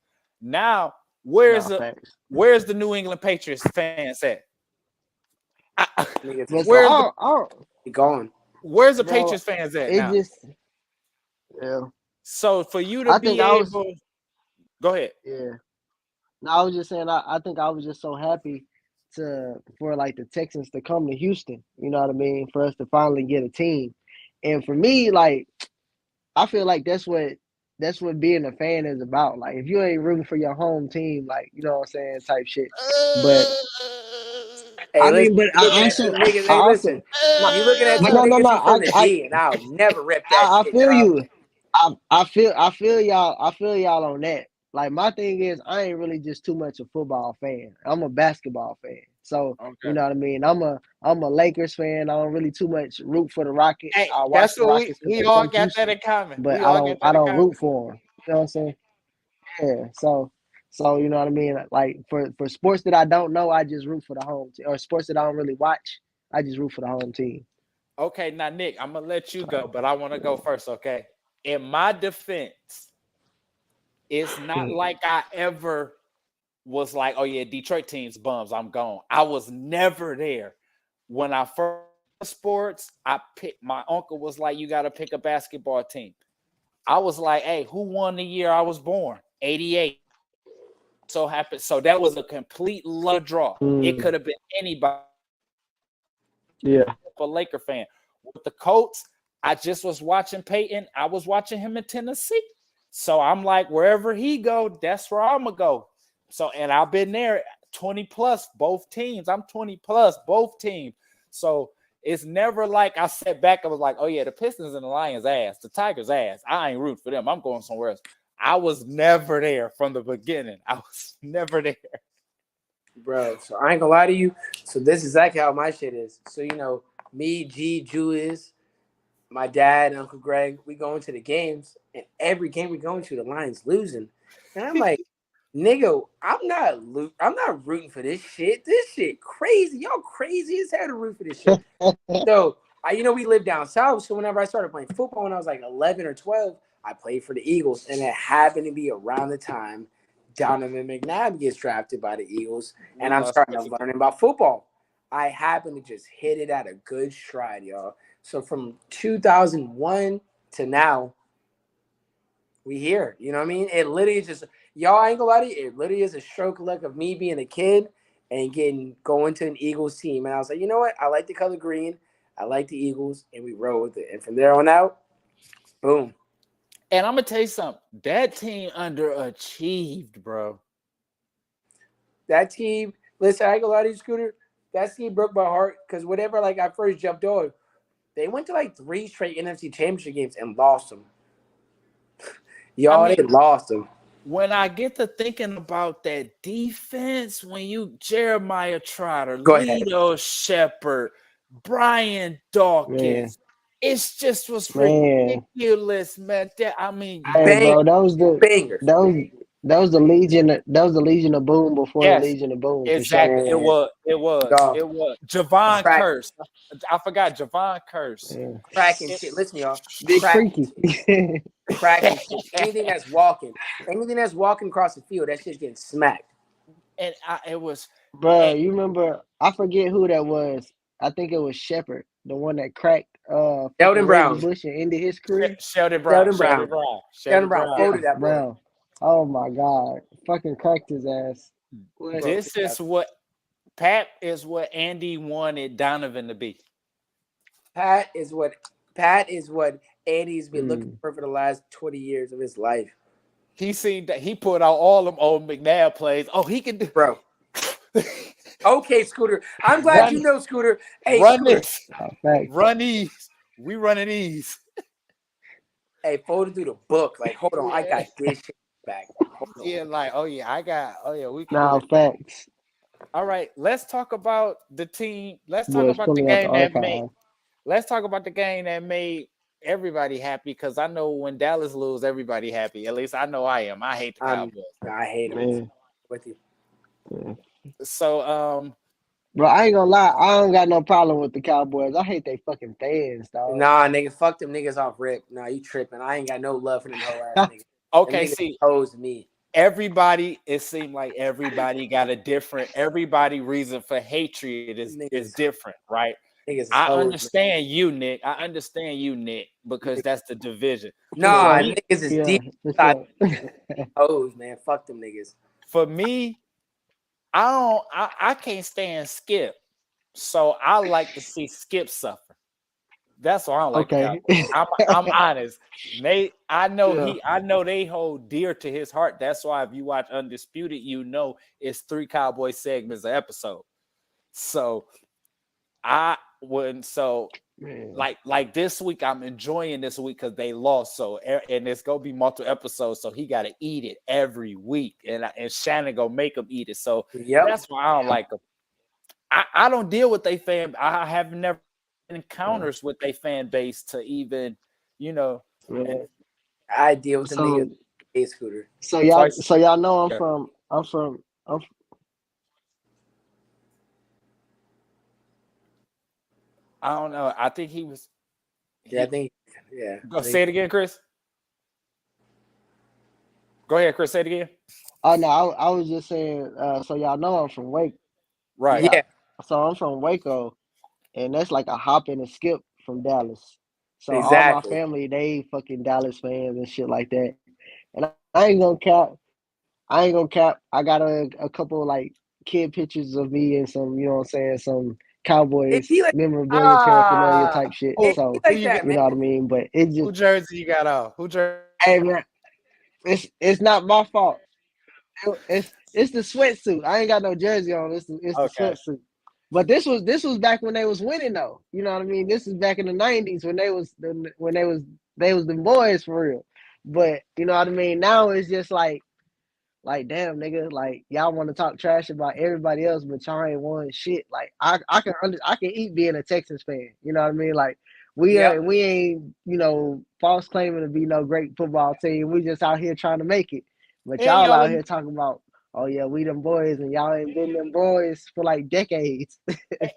Now, where's the New England Patriots fans at?
Gone.
Where's the Patriots fans at now? So for you to be able, go ahead.
Yeah. No, I was just saying. I think I was just so happy for like the Texans to come to Houston. You know what I mean? For us to finally get a team, and for me, like, I feel like that's what being a fan is about. Like, if you ain't rooting for your home team, like, you know what I'm saying, type shit. But
listen, you looking at niggas and I'll never rep that.
I feel you. I feel y'all on that. like my thing is I ain't really just too much a football fan. I'm a basketball fan. So you
Okay.
know what I mean. I'm a Lakers fan. I don't really too much root for the Rockets.
Hey,
I watch
that's
the
what we
Rockets because
we
they
all
from
got that
Houston,
in common.
but
We
I
all
don't
got
I
that in
don't
common.
root for them. You know what I'm saying? Yeah. So you know what I mean. Like for sports that I don't know, I just root for the home team. Or sports that I don't really watch, I just root for the home team.
Okay, now Nick, I'm gonna let you go, but I want to go first. Okay, in my defense, it's not like I ever was like, oh yeah, Detroit team's bums, I'm gone. I was never there. When I first sports, I picked, my uncle was like, you got to pick a basketball team. I was like, hey, who won the year I was born? 88. So happened. So that was a complete luck draw. It could have been anybody.
Yeah.
A Laker fan. With the Colts, I just was watching Peyton. I was watching him in Tennessee. So I'm like, wherever he go, that's where I'm gonna go. So, and I've been there 20 plus both teams. I'm 20 plus both teams. So it's never like I sat back and was like, oh yeah, the Pistons and the Lions ass, the Tigers ass. I ain't rooting for them. I'm going somewhere else. I was never there from the beginning. I was never there.
Bro, so I ain't gonna lie to you. So this is exactly how my shit is. So you know, me, G, Julius, my dad, and Uncle Greg, we go into the games, and every game we go into, the Lions losing, and I'm like, nigga, I'm not rooting for this shit. This shit crazy. Y'all crazy as hell to root for this shit. So we lived down south. So whenever I started playing football when I was like 11 or 12, I played for the Eagles, and it happened to be around the time Donovan McNabb gets drafted by the Eagles, and I'm starting to learn about football. I happen to just hit it at a good stride, y'all. So from 2001 to now, we here. You know what I mean? It literally just, y'all, I ain't gonna lie to you, it literally is a stroke of luck of me being a kid and going to an Eagles team. And I was like, you know what? I like the color green. I like the Eagles, and we roll with it. And from there on out, boom.
And I'm gonna tell you something. That team underachieved, bro.
That team, listen, I ain't gonna lie to you, Scooter. That team broke my heart because whatever, like I first jumped on, they went to like 3 straight NFC Championship games and lost them. Y'all, they lost them.
When I get to thinking about that defense, when you Jeremiah Trotter,
Go ahead.
Lito Shepherd, Brian Dawkins, it just was ridiculous, man.
Hey, bro, that was
bangers.
that was the Legion. That was the Legion of Boom before the Legion of Boom.
Exactly.
For sure.
It was. Javon Curse. I forgot Javon Curse.
Cracking shit. Listen, y'all.
Big freaky.
Cracking shit. Anything that's walking across the field, that shit's getting smacked.
And it was.
Bro, you remember? I forget who that was. I think it was Shepard, the one that cracked
Sheldon Brown.
Reggie Bush and ended his career.
Sheldon Brown.
Folded that boy.
Oh my God. Fucking cracked his ass.
This is what Pat is what Andy wanted Donovan to be.
Pat is what Andy's been looking for the last 20 years of his life.
He seen that he put out all them old McNabb plays. Oh, he can do,
bro. Okay, Scooter. I'm glad you know, Scooter. Hey,
run
Scooter.
this. Run these. We running these.
Hey, folded through the book. Like, hold on, I got this shit back.
Yeah, like, we can
do facts.
All right, let's talk about the team. Let's talk about the game that made. Let's talk about the game that made everybody happy, because I know when Dallas lose, everybody happy. At least I know I am. I hate the Cowboys.
I hate them. With you.
Yeah.
So,
bro, I ain't gonna lie. I don't got no problem with the Cowboys. I hate they fucking fans, dog.
Nah, nigga, fuck them niggas off rip. Nah, you tripping. I ain't got no love for them whole ass niggas.
Okay,
see, opposed me.
Everybody, it seemed like everybody got a different. Everybody reason for hatred is different, right? I understand you, Nick. Because that's the division.
Nah, niggas is deep inside. Opposed, man. Fuck them niggas.
For me, I can't stand Skip, so I like to see Skip suffer. That's why I don't like.
Okay.
I'm honest. I know they hold dear to his heart. That's why if you watch Undisputed, you know it's 3 Cowboy segments an episode. So I wouldn't. So
Man.
like this week, I'm enjoying this week because they lost. So and it's gonna be multiple episodes, so he got to eat it every week, and Shannon gonna make him eat it. So that's why I don't like him. I don't deal with they fan. I have never encounters with their fan base to even, you know.
Man.
I deal with them
So-
niggas. A scooter.
So y'all,
Twice-
so y'all know I'm
Yeah.
from.
I don't know. I think he was.
Yeah, I think. Yeah.
Go say it again, Chris. Go ahead, Chris. Say it again.
Oh no, I was just saying. So y'all know I'm from Wake.
Right.
Yeah.
So I'm from Waco, and that's like a hop and a skip from Dallas. So all my
Exactly.
family, they fucking Dallas fans and shit like that. And I ain't gonna cap. I got a couple like kid pictures of me and some, you know what I'm saying, some Cowboys
If he like-
memorabilia paraphernalia type shit.
Oh,
So
He like
you
that,
got-
you know what I mean? But it
Who
just,
jersey you got on? Who jersey?
hey man, it's not my fault. It's the sweatsuit. I ain't got no jersey on. It's the
Okay.
sweatsuit. But this was back when they was winning though. You know what I mean? This is back in the 90s when they was them boys for real. But you know what I mean? Now it's just like damn nigga, like y'all want to talk trash about everybody else, but y'all ain't won shit. Like I can eat being a Texans fan. You know what I mean? Like we ain't, you know, false claiming to be no great football team. We just out here trying to make it. But
And
y'all
y'all
out
are-
here talking about, oh yeah, we them boys, and y'all ain't been them boys for like decades.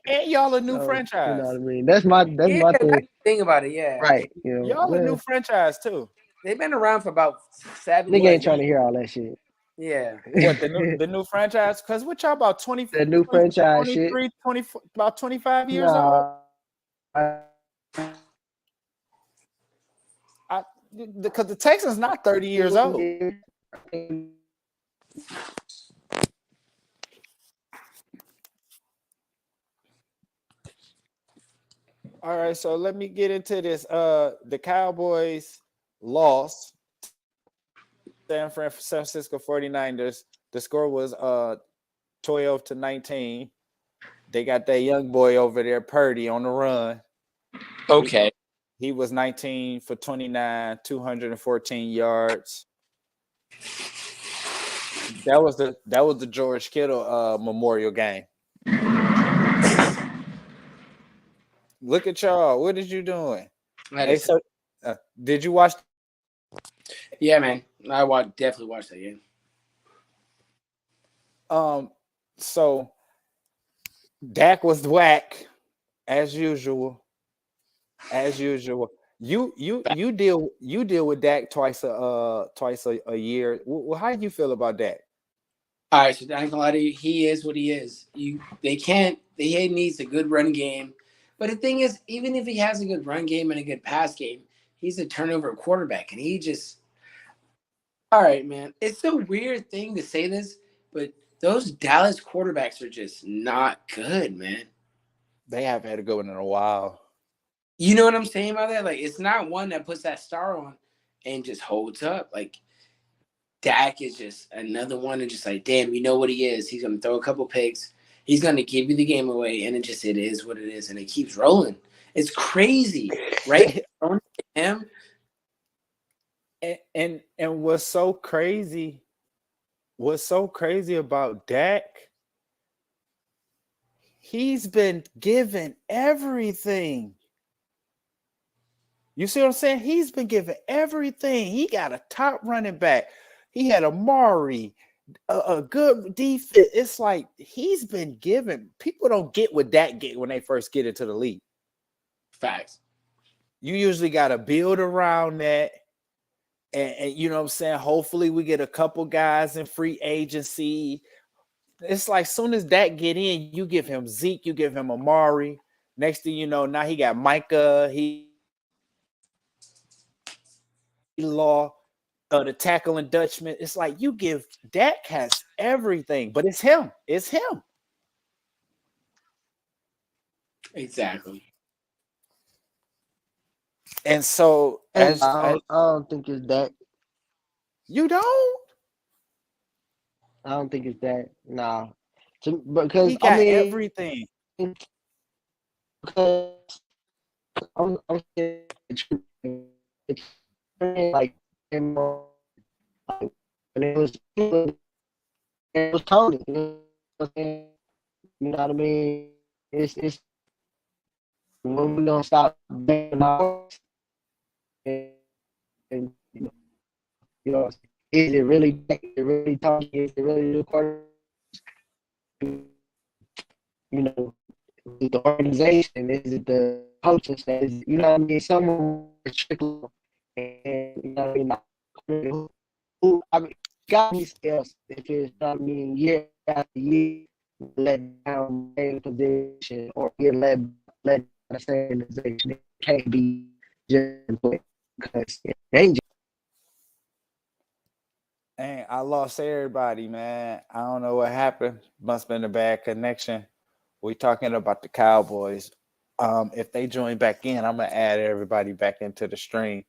And y'all a new
So,
franchise.
you know what I mean? That's my
Yeah,
thing.
that's the thing about it. Yeah.
Right. You know,
Y'all a
yeah.
new franchise too.
They've been around for about 7
Nigga
years.
ain't trying to hear all that shit.
Yeah.
What the new franchise? Because what y'all about 20,
The new
20
franchise shit.
23, 24, about 25 years old? Because the Texans not 30 years old. All right, so let me get into this. The Cowboys lost San Francisco 49ers. The score was 12-19. They got that young boy over there, Purdy, on the run.
Okay.
He was 19 for 29, 214 yards. That was the George Kittle Memorial game. Look at y'all. What is you doing? Hey, so, did you watch?
Yeah, man. Definitely watched that game.
So Dak was whack as usual. As usual. You deal with Dak twice a year. Well, how do you feel about Dak?
All right, so I ain't gonna lie to you, he is what he is. He needs a good run game. But the thing is, even if he has a good run game and a good pass game, he's a turnover quarterback, and he just all right, man. It's a weird thing to say this, but those Dallas quarterbacks are just not good, man.
They haven't had a good one in a while.
You know what I'm saying about that? Like, it's not one that puts that star on and just holds up. Like, Dak is just another one and just like, damn, you know what he is. He's going to throw a couple picks. He's going to give you the game away, and it is what it is, and it keeps rolling. It's crazy, right? Him.
And what's so crazy about Dak, he's been given everything. You see what I'm saying? He's been given everything. He got a top running back. He had Amari, a good defense. It's like he's been given. People don't get what Dak get when they first get into the league.
Facts.
You usually got to build around that. And you know what I'm saying? Hopefully we get a couple guys in free agency. It's like soon as that get in, you give him Zeke, you give him Amari. Next thing you know, now he got Micah. He Law, the tackling Dutchman. It's like you give Dak has everything, but it's him. It's him.
Exactly.
And so,
I don't think it's that.
You don't?
I don't think it's that. Nah. Because
he got everything.
Because I'm saying it's like when it was Tony. You know what I'm saying? You know what I mean? It's when we gonna stop banging our and you know, is it really Tony? Is it really the quarterback? You know, is it the organization? Is it the coaching staff? You know what I mean? Someone strictly, and you know what I mean? I mean, got me else if it's not me year after year let down a position or get let the same organization. It can't be just because it ain't.
Dang, I lost everybody, man. I don't know what happened. Must have been a bad connection. We talking about the Cowboys. If they join back in, I'm gonna add everybody back into the stream.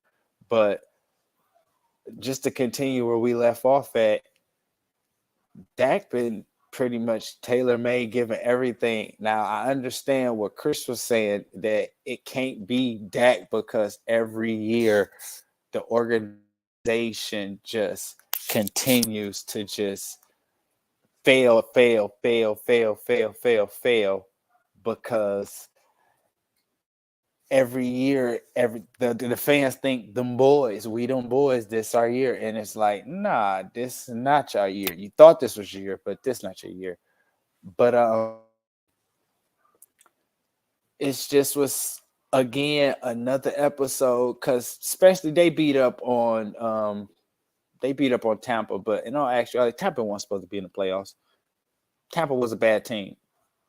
But just to continue where we left off at, Dak been pretty much tailor-made, given everything. Now I understand what Chris was saying, that it can't be Dak because every year the organization just continues to just fail because every year the fans think them boys this our year, and it's like, nah, this is not your year. You thought this was your year, but this not your year. But it's just was again another episode, because especially they beat up on Tampa, but in all actuality, Tampa wasn't supposed to be in the playoffs. Tampa was a bad team.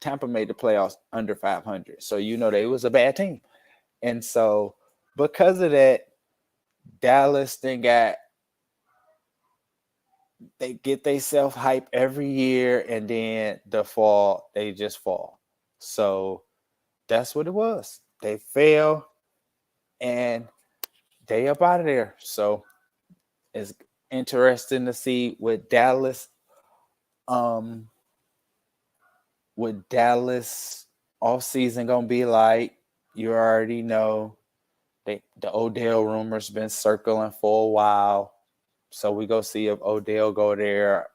Tampa made the playoffs under 500, so you know they was a bad team. And so because of that, Dallas they get themselves hype every year, and then they just fall. So that's what it was. They fail and they up out of there. So it's interesting to see what Dallas offseason gonna be like. You already know the Odell rumors been circling for a while. So we go see if Odell go there.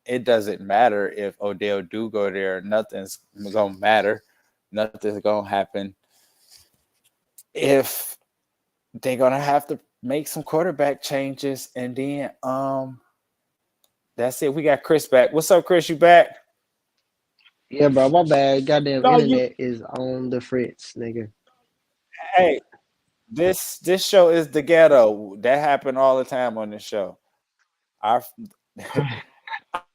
It doesn't matter if Odell do go there. Nothing's gonna matter. Nothing's gonna happen. If they're gonna have to make some quarterback changes, and then that's it. We got Chris back. What's up, Chris? You back?
Yeah, bro, my bad. Goddamn
No,
internet is on the fritz, nigga.
Hey, this show is the ghetto. That happened all the time on this show. I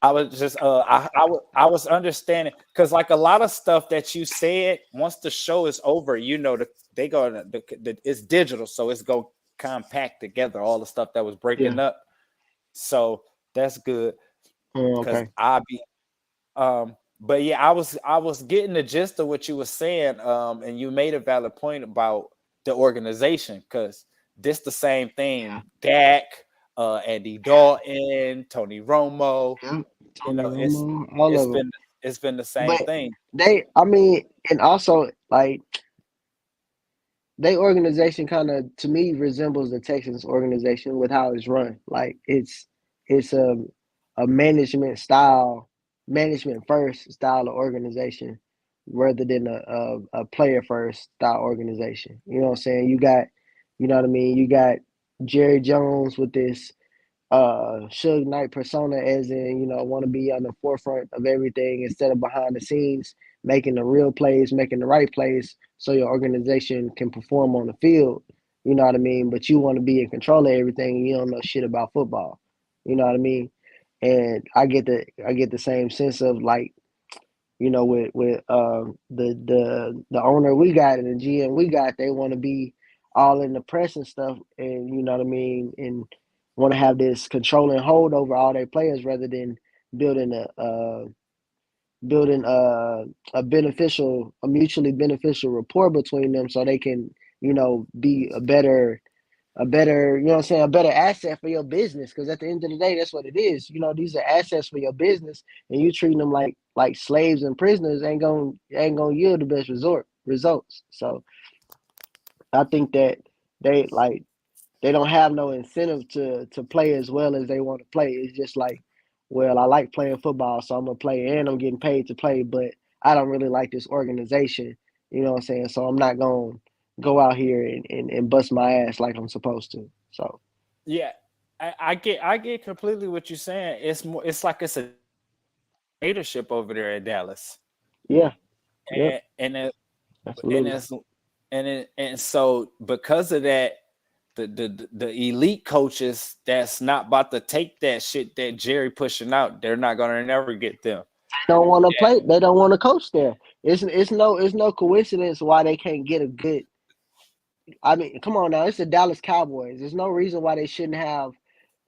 was just I was understanding, because like a lot of stuff that you said, once the show is over, you know, it's digital, so it's go compact together all the stuff that was breaking up. So that's good, because but yeah, I was getting the gist of what you were saying, and you made a valid point about the organization, because this the same thing. Dak, Andy Dalton, Tony Romo, it's been the same thing.
And also like their organization kind of to me resembles the Texans organization with how it's run. Like it's a management first style of organization rather than a player first style organization. You know what I'm saying? You got you got Jerry Jones with this Suge Knight persona, as in, want to be on the forefront of everything instead of behind the scenes, making the real plays, making the right plays so your organization can perform on the field. You know what I mean? But you want to be in control of everything, and you don't know shit about football. You know what I mean? And I get the same sense of like, with the owner we got and the GM we got, they want to be all in the press and stuff, and you know what I mean, and want to have this control and hold over all their players rather than building a mutually beneficial rapport between them, so they can be a better a better asset for your business. Because at the end of the day, that's what it is. These are assets for your business, and you treating them like slaves and prisoners ain't gonna yield the best results. So I think that they like they don't have no incentive to play as well as they want to play. It's just like, well, I like playing football, so I'm gonna play, and I'm getting paid to play, but I don't really like this organization. You know what I'm saying? So I'm not gonna go out here and bust my ass like I'm supposed to. So
Yeah, I get completely what you're saying. It's more, it's like it's a leadership over there at Dallas,
yeah, yep,
and and
absolutely.
it's and so because of that, the elite coaches that's not about to take that shit that Jerry pushing out, they're not gonna never get them.
Don't want to play. They don't want to coach there. It's no coincidence why they can't get a good. I mean, come on now, it's the Dallas Cowboys. There's no reason why they shouldn't have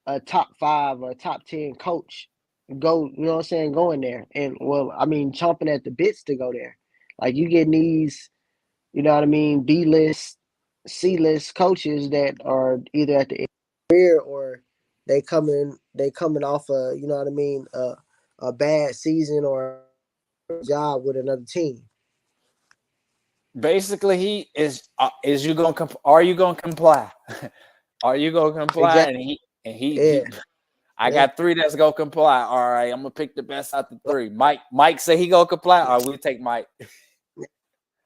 a top 5 or a top 10 coach go, you know what I'm saying, going there. And well, I mean, chomping at the bits to go there. Like you getting these, you know what I mean, B list, C list coaches that are either at the end of their career or they coming off a, you know what I mean, a bad season or a job with another team.
Basically, he is you gonna are you gonna comply? Are you gonna comply?
Exactly.
And he
Yeah.
I
Yeah.
got 3 that's gonna comply. All right, I'm gonna pick the best out the 3. Mike say he gonna comply. All right, we take Mike.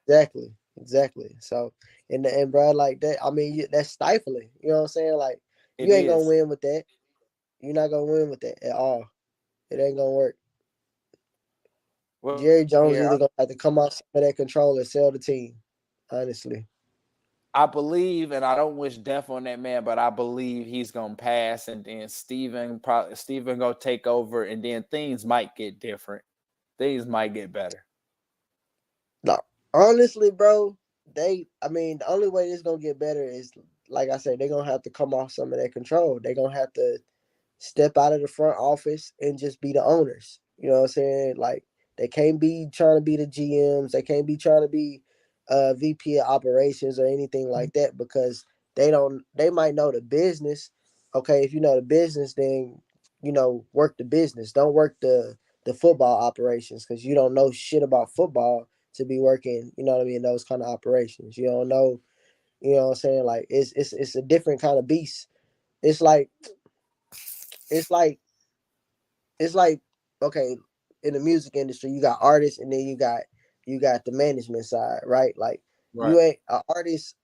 Exactly. Exactly. So and bro, like that, I mean, that's stifling. You know what I'm saying? Like
It
you ain't gonna
is.
win with that. You're not gonna win with that at all. It ain't gonna work.
Well,
Jerry Jones
here
either gonna have to come off some of that control or sell the team. Honestly.
I believe, and I don't wish death on that man, but I believe he's gonna pass, and then Steven gonna take over, and then things might get different. Things might get better.
No, honestly, bro, I mean, the only way this gonna get better is, like I said, they're gonna have to come off some of that control. They're gonna have to step out of the front office and just be the owners. You know what I'm saying? Like they can't be trying to be the GMs. They can't be trying to be VP of operations or anything like that because they might know the business. Okay, if you know the business, then work the business. Don't work the football operations because you don't know shit about football to be working, you know what I mean, those kind of operations. You don't know, you know what I'm saying? Like it's a different kind of beast. It's like it's like it's like okay, in the music industry, you got artists and then you got the management side, right? Like
Right.
you ain't an artist.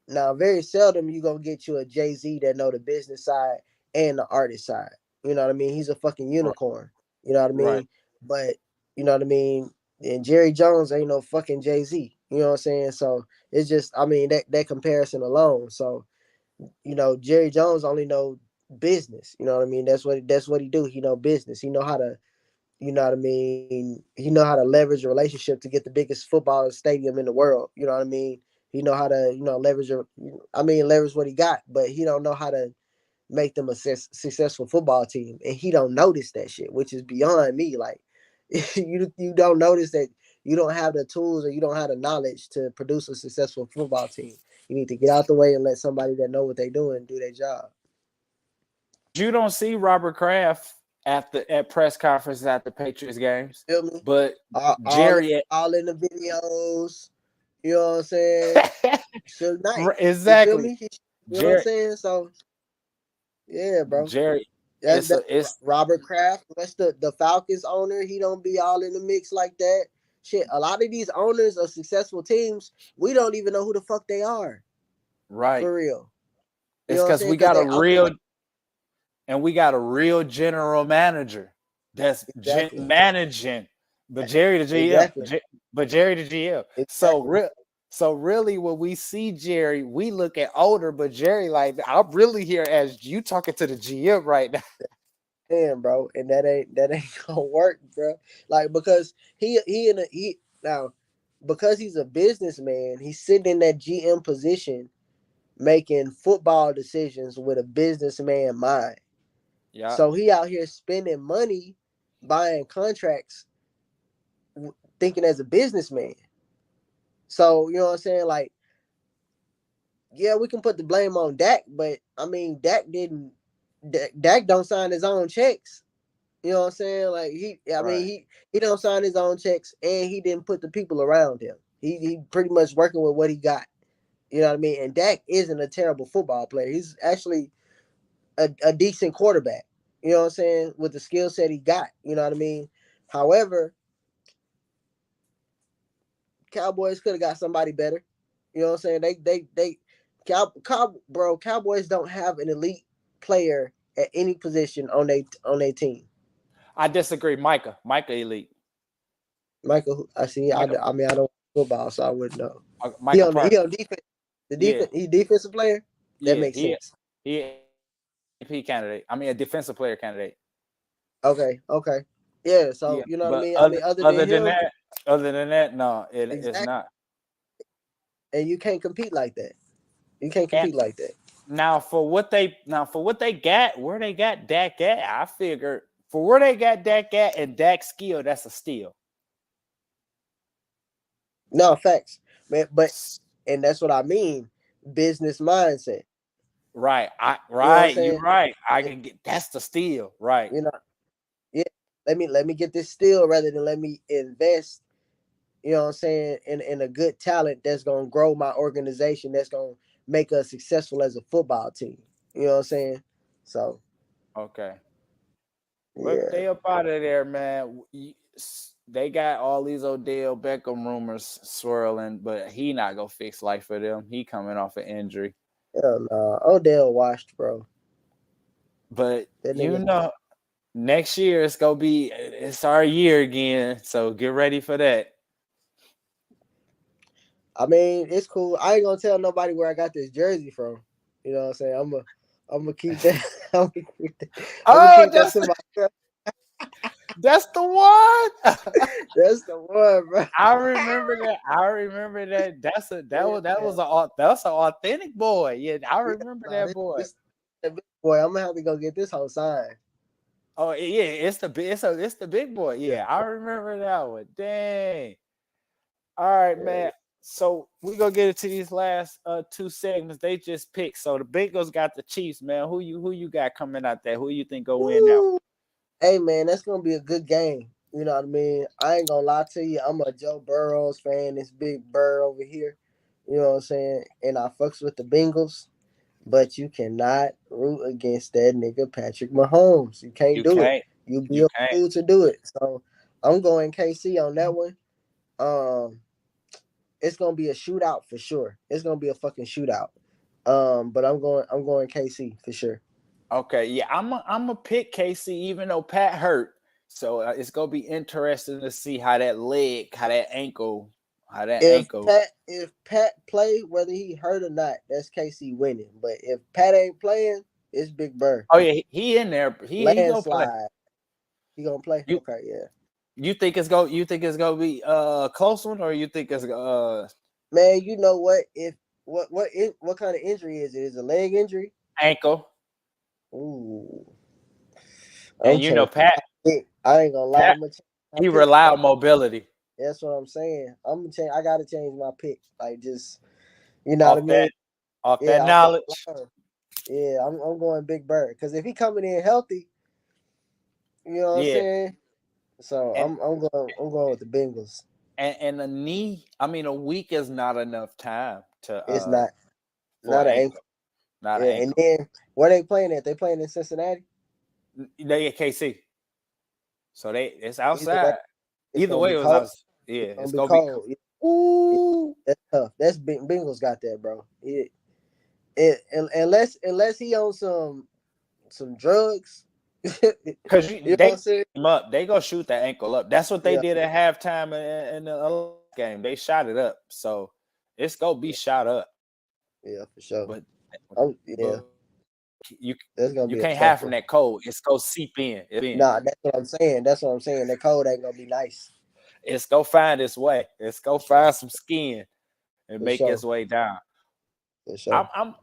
Now, very seldom you gonna get you a Jay-Z that know the business side and the artist side. You know what I mean? He's a fucking
Right.
unicorn. You know what I
Right.
mean? But you know what I mean. And Jerry Jones ain't no fucking Jay-Z. You know what I'm saying? So it's just, I mean, that comparison alone. So Jerry Jones only know business. You know what I mean? That's what he do. He know business. He know how to, you know what I mean? He know how to leverage a relationship to get the biggest football stadium in the world. You know what I mean? He know how to, leverage what he got, but he don't know how to make them a successful football team. And he don't notice that shit, which is beyond me. Like you don't notice that you don't have the tools or you don't have the knowledge to produce a successful football team. You need to get out the way and let somebody that know what they're doing do their job.
You don't see Robert Kraft at press conferences at the Patriots games,
Feel me?
but
All
Jerry
all in the videos. You know what I'm saying? Suge Knight. You feel
exactly.
me? You know what I'm
Jerry
saying? So yeah, bro.
Jerry
That's
it's
Robert Kraft. That's the Falcons owner. He don't be all in the mix like that. Shit, a lot of these owners of successful teams, we don't even know who the fuck they are.
right.
For real. You
It's
know what I'm
because
saying? Because they
we got a real general manager that's
exactly.
managing, but Jerry the GM,
Exactly.
but Jerry the GM.
Exactly.
So really, when we see Jerry, we look at older, but Jerry, like I'm really here as you talking to the GM right now.
Man, bro. And that ain't gonna work, bro. Like because he now because he's a businessman, he's sitting in that GM position making football decisions with a businessman mind.
Yeah,
So he out here spending money buying contracts thinking as a businessman. So, you know what I'm saying? Like, yeah, we can put the blame on Dak, but I mean, Dak don't sign his own checks. You know what I'm saying? Like
right.
he don't sign his own checks and he didn't put the people around him. He pretty much working with what he got. You know what I mean? And Dak isn't a terrible football player. He's actually a decent quarterback. You know what I'm saying? With the skill set he got. You know what I mean? However, Cowboys could have got somebody better. You know what I'm saying? Cowboys don't have an elite player at any position on their team.
I disagree. Micah elite.
Michael, I see. I
Micah,
mean, I don't football, so I wouldn't know. He
Micah
on
Parsons.
defense.
Yeah,
He defensive player. That
yeah.
makes sense.
He EP candidate. I mean, a defensive player candidate.
Okay. Yeah. So
Yeah,
you know what I
but
mean. Other
other
than
than
him,
that, no, it's
exactly.
not.
And you can't compete like that. You can't
And
compete like that.
now for what they got, where they got Dak at, I figured for where they got Dak at and Dak's skill, that's a steal.
No facts, man. But and that's what I mean. Business mindset.
Right.
You know what I'm
You're
saying?
right. I can get that's the steal. Right.
You know, yeah. Let me get this steal rather than let me invest. You know what I'm saying? In a good talent that's gonna grow my organization. That's gonna make us successful as a football team. You know what I'm saying? So
Okay. But
yeah.
they up out of there, man. They got all these Odell Beckham rumors swirling, but he not gonna fix life for them. He coming off an injury.
Hell no. Odell washed, bro.
But
That
you
nigga.
know, next year it's our year again. So get ready for that.
I mean, it's cool. I ain't gonna tell nobody where I got this jersey from. You know what I'm saying? I'm gonna keep that. I'm gonna keep that,
Oh,
to myself.
that's the one.
That's the one, bro.
I remember that. That's an authentic boy. Yeah, I remember that boy.
Boy, I'm gonna have to go get this whole sign.
Oh yeah, it's the big boy. Yeah, I remember that one. Dang. All right,
Yeah.
man. So we gonna get into these last two segments. They just picked. So the Bengals got the Chiefs, man. Who you got coming out there? Who you think go win now?
Hey man, that's gonna be a good game. You know what I mean? I ain't gonna lie to you. I'm a Joe Burrows fan. This Big Burr over here. You know what I'm saying? And I fucks with the Bengals. But you cannot root against that nigga Patrick Mahomes. You can't
You
do it.
can't.
You be
You
a
can't.
fool to do it. So I'm going KC on that one. It's gonna be a shootout for sure. It's gonna be a fucking shootout. But I'm going KC for sure.
Okay, yeah, I'm a pick KC even though Pat hurt. So it's gonna be interesting to see how that ankle.
If Pat play, whether he hurt or not, that's KC winning. But if Pat ain't playing, it's Big Bird.
Oh yeah, he in there. He gonna play.
Landslide. He gonna play? Okay, yeah.
You think it's gonna be a close one, or you think it's
Man, you know what? If what kind of injury is it? Is it a leg injury?
ankle?
Ooh.
And you know Pat,
I ain't gonna lie.
he rely on mobility.
That's what I'm saying. I'm gonna change. I gotta change my pick. Like just you know what I mean?
Off that knowledge.
Yeah, I'm going Big Bird because if he coming in healthy, you know what I'm saying. So I'm going with the Bengals.
And a knee, I mean, a week is not enough time to.
It's not
an ankle.
Not an ankle. And then where they playing at? They playing in Cincinnati.
They at KC. So it's outside. Either way, it was
cold.
outside. Yeah,
it's gonna be cold. Ooh, that's tough. That's Bengals got that, bro. Unless he on some drugs.
Because they gonna shoot that ankle up. That's what they did at halftime in the game. They shot it up, so it's gonna be shot up.
Yeah, for sure.
But you can't have from that cold. It's gonna seep in.
Nah, that's what I'm saying. That cold ain't gonna be nice.
It's gonna find its way. It's gonna find some skin and make its way down.
For sure.
I'm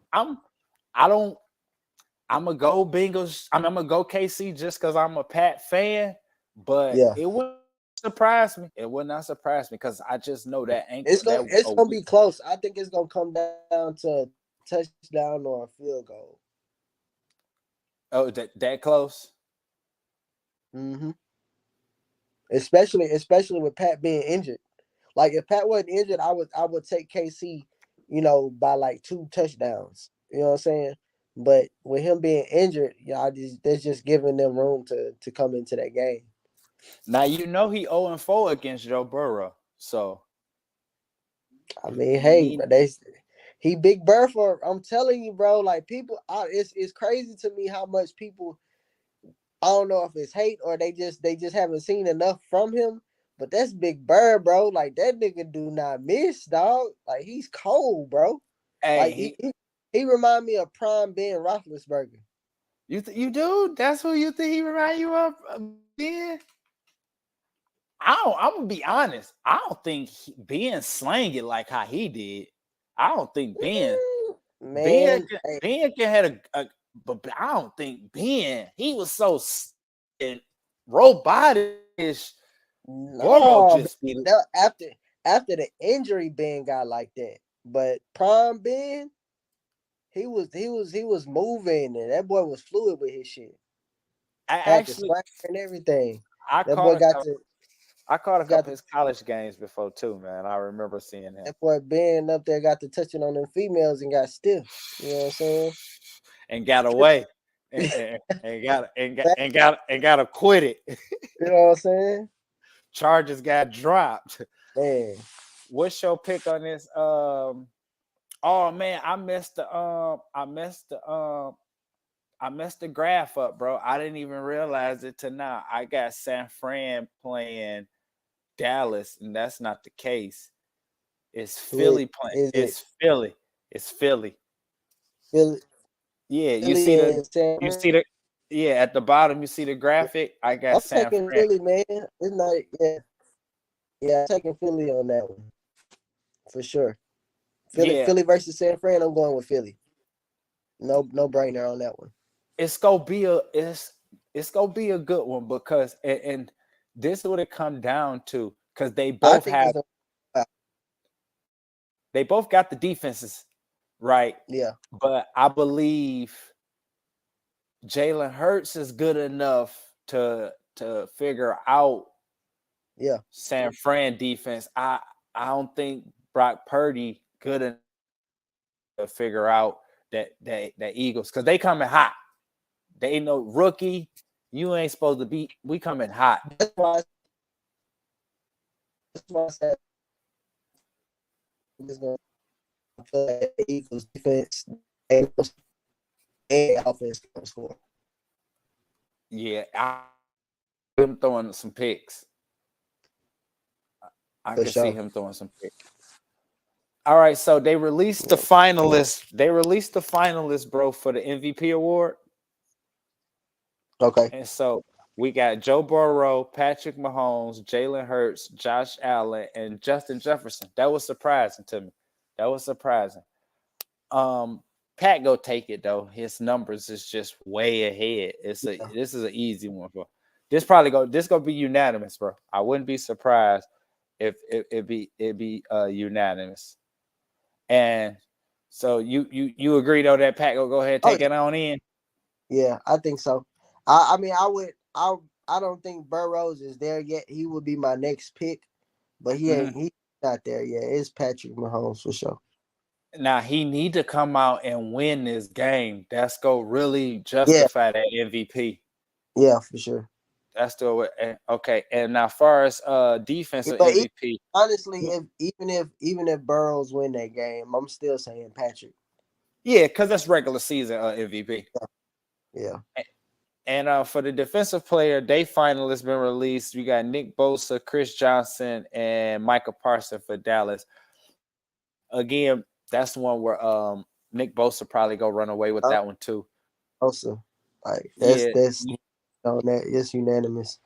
gonna go Bengals. I'm gonna go KC just because I'm a Pat fan, but it wouldn't surprise me. It would not surprise me because I just know that ankle.
It's gonna be close. I think it's gonna come down to a touchdown or a field goal.
Oh, that close?
Mm-hmm. Especially with Pat being injured. Like if Pat wasn't injured, I would take KC by like 2 touchdowns. You know what I'm saying? But with him being injured, that's just giving them room to come into that game.
Now he 0-4 against Joe Burrow. So
I mean, hey, he Big Bird for. I'm telling you, bro. Like people, it's crazy to me how much people. I don't know if it's hate or they just haven't seen enough from him. But that's Big Bird, bro. Like that nigga do not miss, dog. Like he's cold, bro.
hey,
Like he remind me of prime Ben Roethlisberger.
You do? That's who you think he remind you of, Ben? I'm gonna be honest. I don't think Ben slang it like how he did. I don't think Ben can had but I don't think Ben. He was so robotish.
No, after the injury, Ben got like that. But prime Ben, he was moving, and that boy was fluid with his shit. Had the swagger and everything.
I caught a couple of his college games before too, man. I remember seeing him.
That boy Ben up there got to touching on them females and got stiff. You know what I'm saying?
And got away. and got acquitted.
You know what I'm saying?
Charges got dropped.
Man.
What's your pick on this? Oh man, I messed the graph up, bro. I didn't even realize it till now. I got San Fran playing Dallas, and that's not the case. It's Philly playing. It's Philly. It's Philly.
Philly.
Yeah, you see the at the bottom you see the graphic. I got
I'm
San
taking
Fran.
Philly, man. It's not I'm taking Philly on that one. For sure. Philly versus San Fran, I'm going with Philly. No brainer on that one.
It's gonna be a good one because and this is what it come down to because they both got the defenses right.
Yeah,
but I believe Jalen Hurts is good enough to figure out San Fran defense. I don't think Brock Purdy good enough to figure out that Eagles because they coming hot. They ain't no rookie. You ain't supposed to be. We coming hot.
That's why I said the Eagles defense and offense can score.
Yeah, I'm throwing some picks. I can see him throwing some picks. All right, so they released the finalists. They released the finalists, bro, for the MVP award.
Okay.
And so we got Joe Burrow, Patrick Mahomes, Jalen Hurts, Josh Allen, and Justin Jefferson. That was surprising to me. That was surprising. Pat go take it though. His numbers is just way ahead. This is an easy one for this gonna be unanimous, bro. I wouldn't be surprised if it be unanimous. And so you agree though that Pat go ahead and take it on in?
Yeah, I think so. I mean, I don't think Burrows is there yet. He would be my next pick, but he's not there yet. It's Patrick Mahomes for sure.
Now he need to come out and win this game. That's go really justify that MVP.
Yeah, for sure.
That's the okay. And now, far as defensive MVP,
honestly, even if Burrows win that game, I'm still saying Patrick.
Yeah, because that's regular season MVP.
Yeah.
And for the defensive player, they finalists been released. We got Nick Bosa, Chris Johnson, and Micah Parsons for Dallas. Again, that's the one where Nick Bosa probably go run away with that one too.
Bosa, like that's on that. It's unanimous.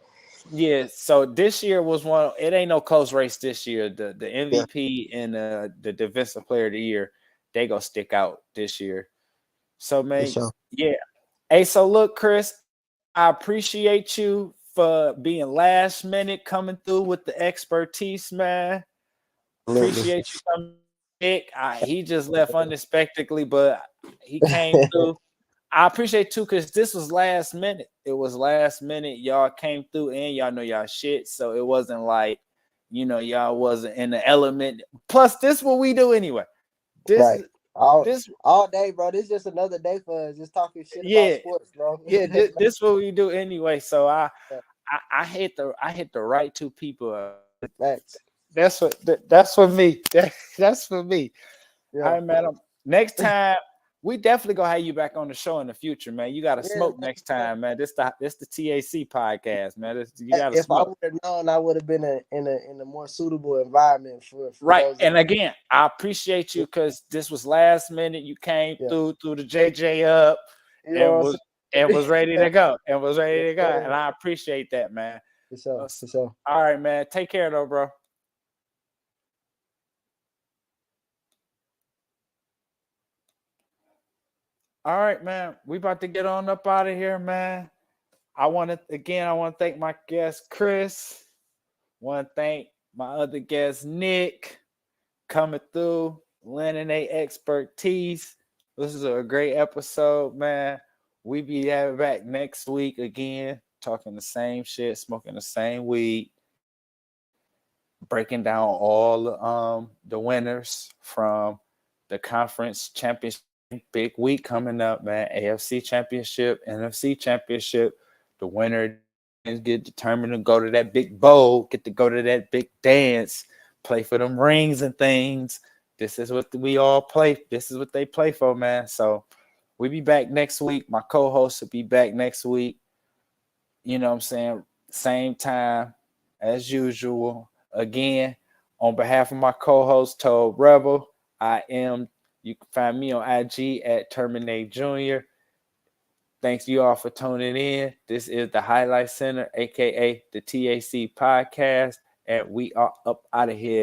Yeah. So this year was one. It ain't no close race this year. The MVP and the defensive player of the year, they gonna stick out this year. So man, yeah. Hey, so look, Chris, I appreciate you for being last minute coming through with the expertise, man. Appreciate you coming. He just left unexpectedly, but he came through. I appreciate too because this was last minute. It was last minute. Y'all came through and y'all know y'all shit. So it wasn't like, y'all wasn't in the element. Plus, this is what we do anyway.
Right. All
this
all day, bro. This is just another day for us, just talking shit about
yeah,
sports, bro.
this what we do anyway. So I hit the right two people up.
Facts.
That's for me. That's for me.
Yeah.
All right, man. Next time we definitely gonna have you back on the show in the future, man. You gotta
Yeah,
smoke
man.
next time, man. This the TAC podcast, man. You gotta
If I
smoke.
would have known, I would have been in a more suitable environment for
Right.
those.
And again, I appreciate you because this was last minute. You came
Yeah.
through the JJ up
You know what I'm
and was ready to go. And was ready to go.
Yeah.
And I appreciate that, man.
For sure. For sure.
All right, man. Take care though, bro. All right, man. We about to get on up out of here, man. I want to thank my guest Chris. Want to thank my other guest Nick coming through, lending their expertise. This is a great episode, man. We be having back next week again, talking the same shit, smoking the same weed, breaking down all the winners from the conference championship. Big week coming up, man. AFC championship, NFC championship. The winner get determined to go to that big bowl, get to go to that big dance, play for them rings and things. This is what we all play. This is what they play for, man. So we'll be back next week. My co-host will be back next week. You know what I'm saying? Same time as usual. Again, on behalf of my co-host, Toad Rebel, you can find me on IG at Terminate Jr. Thanks you all for tuning in. This is the Highlight Center, aka the TAC podcast, and we are up out of here.